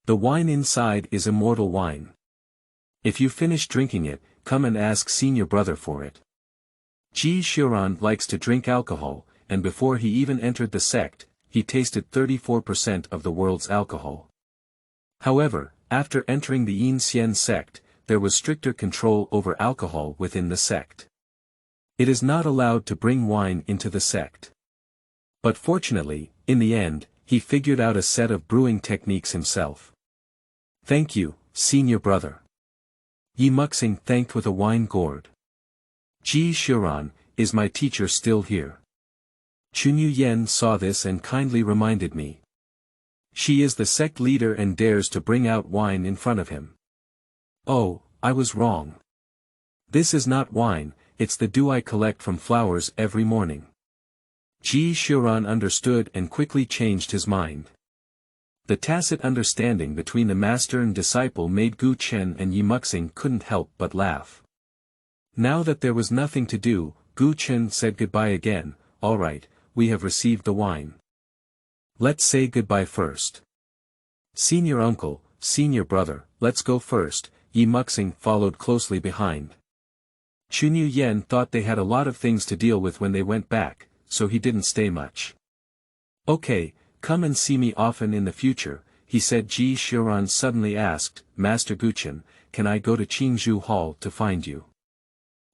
Speaker 1: The wine inside is immortal wine. If you finish drinking it, come and ask senior brother for it. Ji Xian likes to drink alcohol, and before he even entered the sect, he tasted 34% of the world's alcohol. However, after entering the Xian sect, there was stricter control over alcohol within the sect. It is not allowed to bring wine into the sect. But fortunately, in the end, he figured out a set of brewing techniques himself. Thank you, senior brother. Ye Muxing thanked with a wine gourd. Ji Xian, is my teacher still here? Qingzhu Yan saw this and kindly reminded me. She is the sect leader and dares to bring out wine in front of him. Oh, I was wrong. This is not wine, it's the dew I collect from flowers every morning. Ji Xian understood and quickly changed his mind. The tacit understanding between the master and disciple made Gu Chen and Ye Muxing couldn't help but laugh. Now that there was nothing to do, Gu Chen said goodbye again. All right, we have received the wine. Let's say goodbye first. Senior uncle, senior brother, let's go first. Ye Muxing followed closely behind. Chunyu Yen thought they had a lot of things to deal with when they went back, so he didn't stay much. Okay, come and see me often in the future, he said. Ji Xian suddenly asked, Master Gu Chen, can I go to Qingzhu Hall to find you?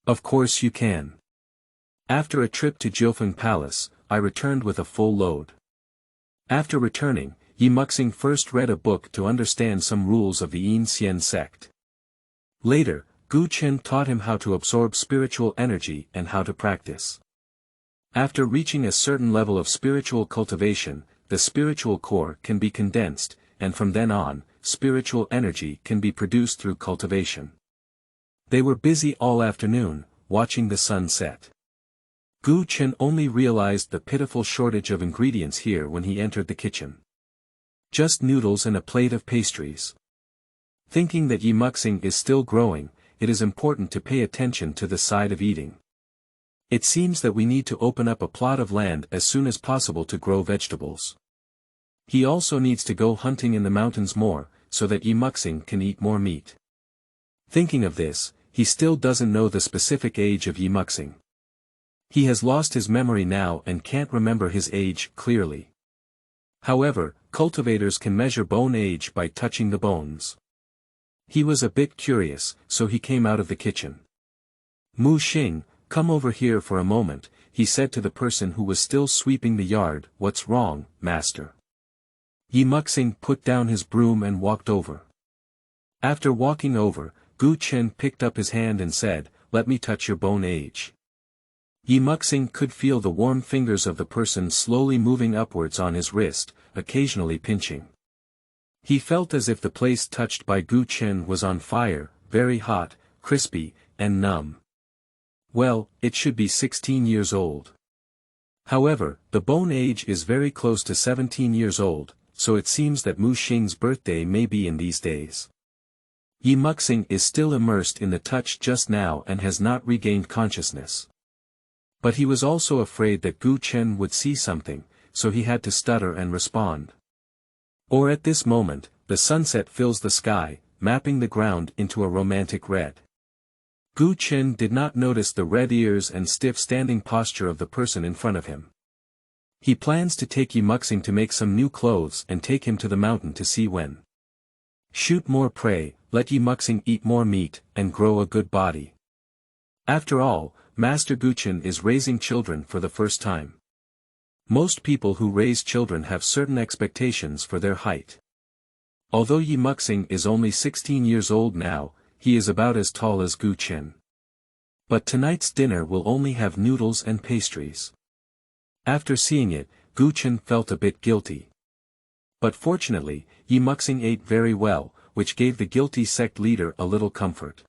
Speaker 1: Of course you can. After a trip to Jiufeng Palace, I returned with a full load. After returning, Ye Muxing first read a book to understand some rules of the Xian sect. Later, Gu Chen taught him how to absorb spiritual energy and how to practice. After reaching a certain level of spiritual cultivation, the spiritual core can be condensed, and from then on, spiritual energy can be produced through cultivation. They were busy all afternoon, watching the sun set. Gu Chen only realized the pitiful shortage of ingredients here when he entered the kitchen. Just noodles and a plate of pastries. Thinking that Ye Muxing is still growing, it is important to pay attention to the side of eating. It seems that we need to open up a plot of land as soon as possible to grow vegetables. He also needs to go hunting in the mountains more, so that Ye Muxing can eat more meat. Thinking of this, he still doesn't know the specific age of Ye Muxing. He has lost his memory now and can't remember his age clearly. However, cultivators can measure bone age by touching the bones. He was a bit curious, so he came out of the kitchen. Mu Xing, come over here for a moment, he said to the person who was still sweeping the yard. What's wrong, master? Ye Muxing put down his broom and walked over. After walking over, Gu Chen picked up his hand and said, let me touch your bone age. Ye Muxing could feel the warm fingers of the person slowly moving upwards on his wrist, occasionally pinching. He felt as if the place touched by Gu Chen was on fire, very hot, crispy, and numb. Well, it should be 16 years old. However, the bone age is very close to 17 years old, so it seems that Mu Xing's birthday may be in these days. Ye Muxing is still immersed in the touch just now and has not regained consciousness. But he was also afraid that Gu Chen would see something, so he had to stutter and respond. Or at this moment, the sunset fills the sky, mapping the ground into a romantic red. Gu Chen did not notice the red ears and stiff standing posture of the person in front of him. He plans to take Ye Muxing to make some new clothes and take him to the mountain to see when. Shoot more prey, let Ye Muxing eat more meat, and grow a good body. After all, Master Gu Chen is raising children for the first time. Most people who raise children have certain expectations for their height. Although Ye Muxing is only 16 years old now, he is about as tall as Gu Chen. But tonight's dinner will only have noodles and pastries. After seeing it, Gu Chen felt a bit guilty. But fortunately, Ye Muxing ate very well, which gave the guilty sect leader a little comfort.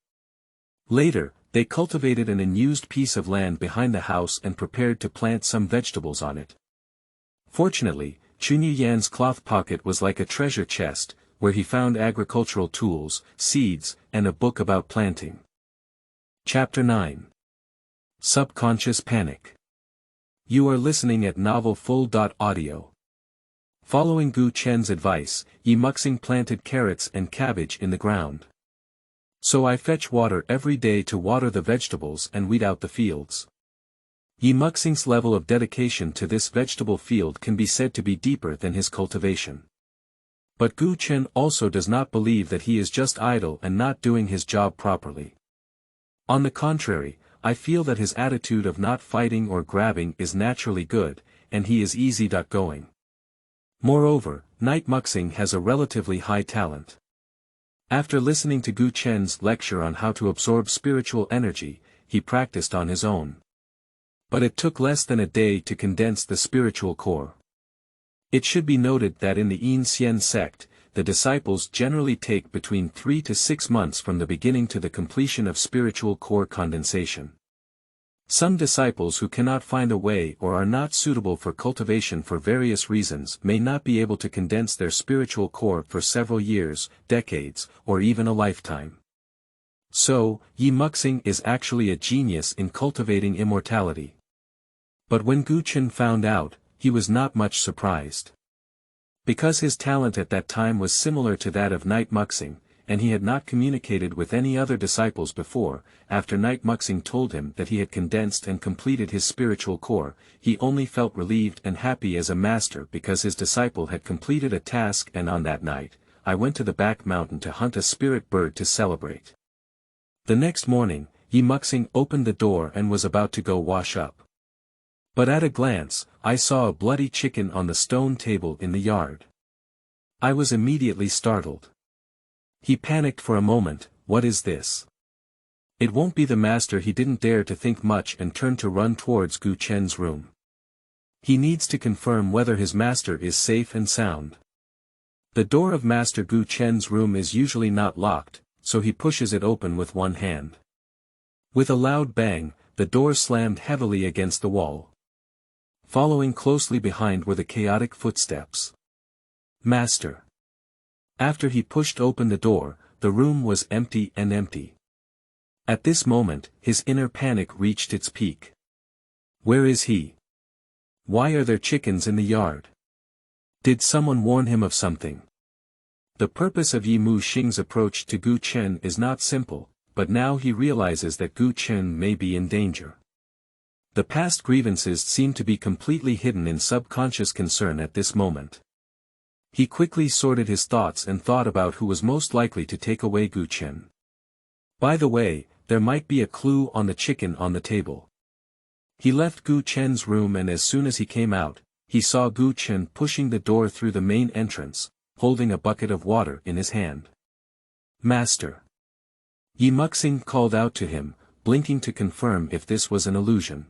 Speaker 1: Later, they cultivated an unused piece of land behind the house and prepared to plant some vegetables on it. Fortunately, Chunyu Yan's cloth pocket was like a treasure chest, where he found agricultural tools, seeds, and a book about planting. Chapter 9. Subconscious Panic. You are listening at novelfull.audio. Following Gu Chen's advice, Ye Muxing planted carrots and cabbage in the ground. So I fetch water every day to water the vegetables and weed out the fields. Ye Muxing's level of dedication to this vegetable field can be said to be deeper than his cultivation. But Gu Chen also does not believe that he is just idle and not doing his job properly. On the contrary, I feel that his attitude of not fighting or grabbing is naturally good, and he is easy-going. Moreover, Night Muxing has a relatively high talent. After listening to Gu Chen's lecture on how to absorb spiritual energy, he practiced on his own. But it took less than a day to condense the spiritual core. It should be noted that in the Xian sect, the disciples generally take between 3 to 6 months from the beginning to the completion of spiritual core condensation. Some disciples who cannot find a way or are not suitable for cultivation for various reasons may not be able to condense their spiritual core for several years, decades, or even a lifetime. So, Ye Muxing is actually a genius in cultivating immortality. But when Gu Chen found out, he was not much surprised. Because his talent at that time was similar to that of Night Muxing, and he had not communicated with any other disciples before, after Night Muxing told him that he had condensed and completed his spiritual core, he only felt relieved and happy as a master because his disciple had completed a task. And on that night, I went to the back mountain to hunt a spirit bird to celebrate. The next morning, Ye Muxing opened the door and was about to go wash up. But at a glance, I saw a bloody chicken on the stone table in the yard. I was immediately startled. He panicked for a moment. What is this? It won't be the master. He didn't dare to think much and turned to run towards Gu Chen's room. He needs to confirm whether his master is safe and sound. The door of Master Gu Chen's room is usually not locked, so he pushes it open with one hand. With a loud bang, the door slammed heavily against the wall. Following closely behind were the chaotic footsteps. Master. After he pushed open the door, the room was empty and empty. At this moment, his inner panic reached its peak. Where is he? Why are there chickens in the yard? Did someone warn him of something? The purpose of Ye Muxing's approach to Gu Chen is not simple, but now he realizes that Gu Chen may be in danger. The past grievances seem to be completely hidden in subconscious concern at this moment. He quickly sorted his thoughts and thought about who was most likely to take away Gu Chen. By the way, there might be a clue on the chicken on the table. He left Gu Chen's room, and as soon as he came out, he saw Gu Chen pushing the door through the main entrance, holding a bucket of water in his hand. Master. Ye Muxing called out to him, blinking to confirm if this was an illusion.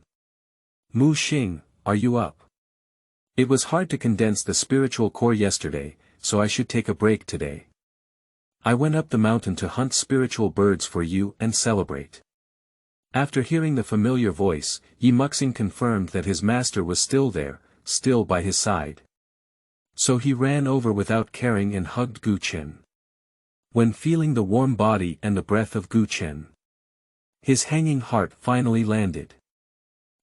Speaker 1: Muxing, are you up? It was hard to condense the spiritual core yesterday, so I should take a break today. I went up the mountain to hunt spiritual birds for you and celebrate. After hearing the familiar voice, Ye Muxing confirmed that his master was still there, still by his side. So he ran over without caring and hugged Gu Chen. When feeling the warm body and the breath of Gu Chen, his hanging heart finally landed.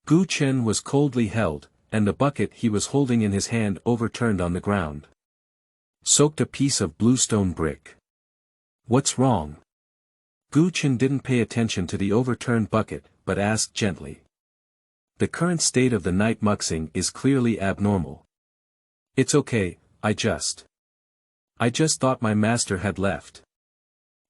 Speaker 1: Gu Chen was coldly held, and the bucket he was holding in his hand overturned on the ground. Soaked a piece of bluestone brick. What's wrong? Gu Chen didn't pay attention to the overturned bucket, but asked gently. The current state of the Night Muxing is clearly abnormal. It's okay, I just thought my master had left.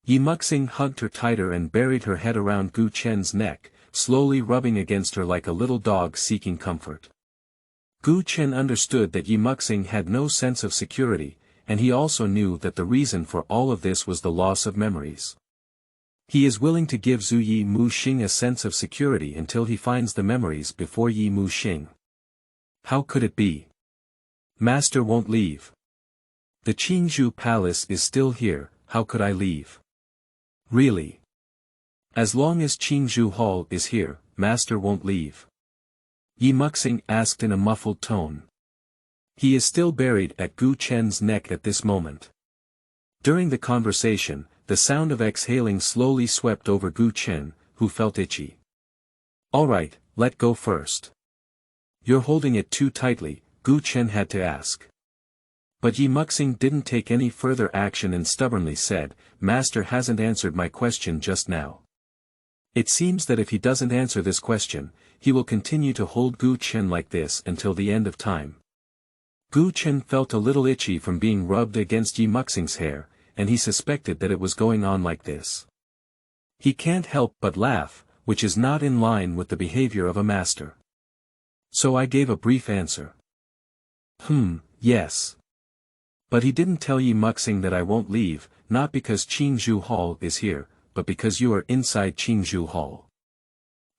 Speaker 1: Ye Muxing hugged her tighter and buried her head around Gu Chen's neck, slowly rubbing against her like a little dog seeking comfort. Gu Chen understood that Ye Muxing had no sense of security, and he also knew that the reason for all of this was the loss of memories. He is willing to give Ye Muxing a sense of security until he finds the memories before Ye Muxing. How could it be? Master won't leave. The Qingzhu palace is still here, how could I leave? Really? As long as Qingzhu Hall is here, Master won't leave. Ye Muxing asked in a muffled tone. He is still buried at Gu Chen's neck at this moment. During the conversation, the sound of exhaling slowly swept over Gu Chen, who felt itchy. Alright, let go first. You're holding it too tightly, Gu Chen had to ask. But Ye Muxing didn't take any further action and stubbornly said, Master hasn't answered my question just now. It seems that if he doesn't answer this question, he will continue to hold Gu Chen like this until the end of time. Gu Chen felt a little itchy from being rubbed against Ye Muxing's hair, and he suspected that it was going on like this. He can't help but laugh, which is not in line with the behavior of a master. So I gave a brief answer. Yes. But he didn't tell Ye Muxing that I won't leave, not because Qingzhu Hall is here, but because you are inside Qingzhu Hall.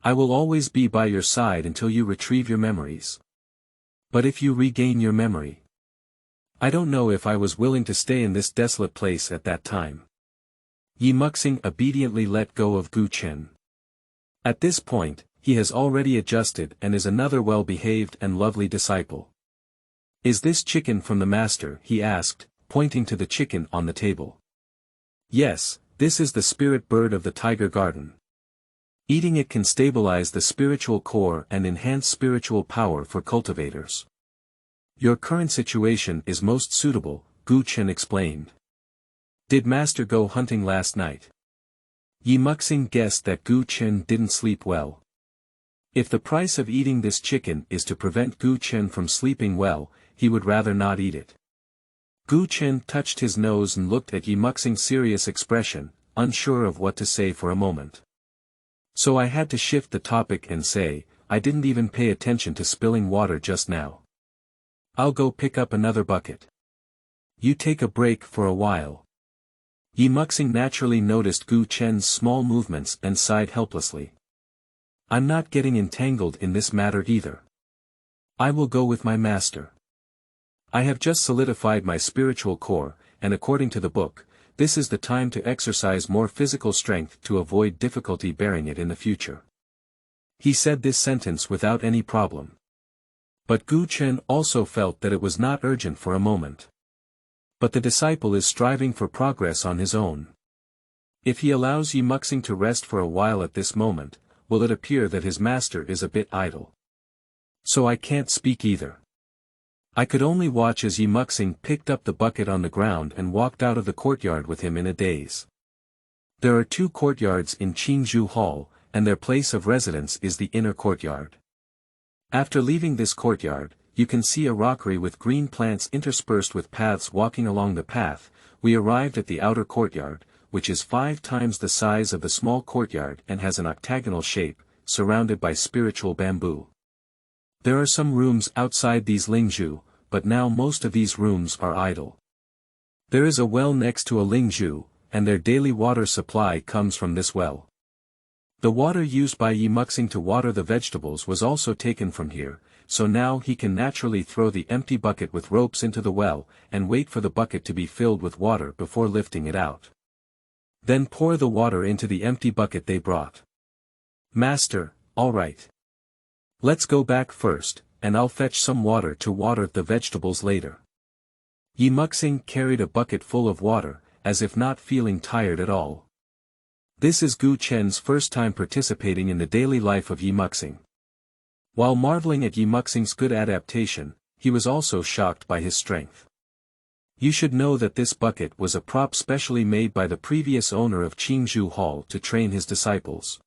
Speaker 1: I will always be by your side until you retrieve your memories. But if you regain your memory, I don't know if I was willing to stay in this desolate place at that time. Ye Muxing obediently let go of Gu Chen. At this point, he has already adjusted and is another well-behaved and lovely disciple. Is this chicken from the master? He asked, pointing to the chicken on the table. Yes, this is the spirit bird of the tiger garden. Eating it can stabilize the spiritual core and enhance spiritual power for cultivators. Your current situation is most suitable, Gu Chen explained. Did Master go hunting last night? Ye Muxing guessed that Gu Chen didn't sleep well. If the price of eating this chicken is to prevent Gu Chen from sleeping well, he would rather not eat it. Gu Chen touched his nose and looked at Ye Muxing's serious expression, unsure of what to say for a moment. So I had to shift the topic and say, I didn't even pay attention to spilling water just now. I'll go pick up another bucket. You take a break for a while. Ye Muxing naturally noticed Gu Chen's small movements and sighed helplessly. I'm not getting entangled in this matter either. I will go with my master. I have just solidified my spiritual core, and according to the book, this is the time to exercise more physical strength to avoid difficulty bearing it in the future. He said this sentence without any problem. But Gu Chen also felt that it was not urgent for a moment. But the disciple is striving for progress on his own. If he allows Ye Muxing to rest for a while at this moment, will it appear that his master is a bit idle? So I can't speak either. I could only watch as Ye Muxing picked up the bucket on the ground and walked out of the courtyard with him in a daze. There are 2 courtyards in Qingzhu Hall, and their place of residence is the inner courtyard. After leaving this courtyard, you can see a rockery with green plants interspersed with paths. Walking along the path, we arrived at the outer courtyard, which is 5 times the size of the small courtyard and has an octagonal shape, surrounded by spiritual bamboo. There are some rooms outside these lingzhu, but now most of these rooms are idle. There is a well next to a lingzhu, and their daily water supply comes from this well. The water used by Ye Muxing to water the vegetables was also taken from here, so now he can naturally throw the empty bucket with ropes into the well, and wait for the bucket to be filled with water before lifting it out. Then pour the water into the empty bucket they brought. Master, all right. Let's go back first, and I'll fetch some water to water the vegetables later. Ye Muxing carried a bucket full of water, as if not feeling tired at all. This is Gu Chen's first time participating in the daily life of Ye Muxing. While marveling at Ye Muxing's good adaptation, he was also shocked by his strength. You should know that this bucket was a prop specially made by the previous owner of Qingzhu Hall to train his disciples.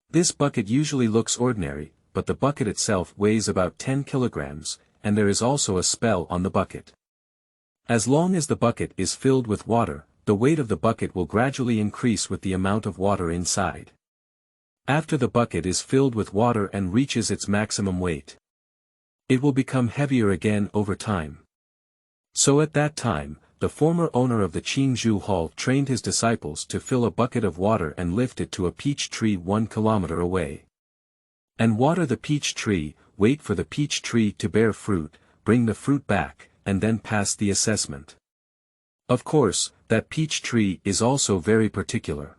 Speaker 1: This bucket usually looks ordinary, but the bucket itself weighs about 10 kilograms, and there is also a spell on the bucket. As long as the bucket is filled with water, the weight of the bucket will gradually increase with the amount of water inside. After the bucket is filled with water and reaches its maximum weight, it will become heavier again over time. So at that time, the former owner of the Qingzhu Hall trained his disciples to fill a bucket of water and lift it to a peach tree 1 kilometer away. And water the peach tree, wait for the peach tree to bear fruit, bring the fruit back, and then pass the assessment. Of course, that peach tree is also very particular.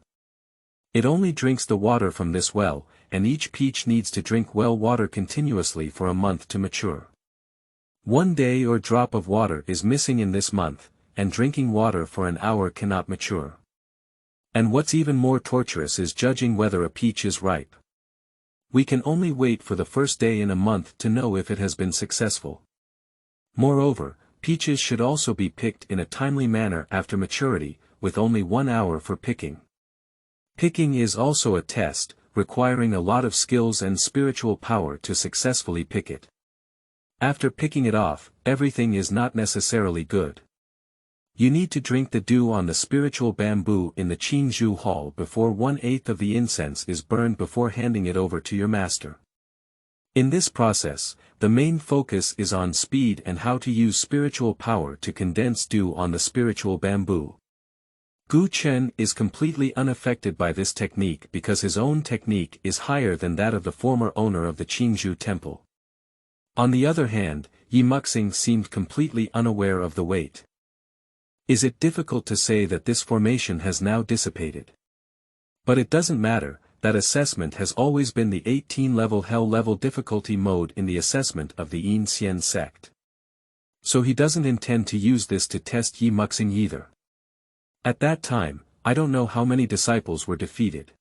Speaker 1: It only drinks the water from this well, and each peach needs to drink well water continuously for a month to mature. 1 day or drop of water is missing in this month, and drinking water for an hour cannot mature. And what's even more torturous is judging whether a peach is ripe. We can only wait for the first day in a month to know if it has been successful. Moreover, peaches should also be picked in a timely manner after maturity, with only 1 hour for picking. Picking is also a test, requiring a lot of skills and spiritual power to successfully pick it. After picking it off, everything is not necessarily good. You need to drink the dew on the spiritual bamboo in the Qingzhu Hall before 1/8 of the incense is burned before handing it over to your master. In this process, the main focus is on speed and how to use spiritual power to condense dew on the spiritual bamboo. Gu Chen is completely unaffected by this technique because his own technique is higher than that of the former owner of the Qingzhu temple. On the other hand, Ye Muxing seemed completely unaware of the weight. Is it difficult to say that this formation has now dissipated? But it doesn't matter, that assessment has always been the 18-level hell-level difficulty mode in the assessment of the Xian sect. So he doesn't intend to use this to test Ye Muxing either. At that time, I don't know how many disciples were defeated.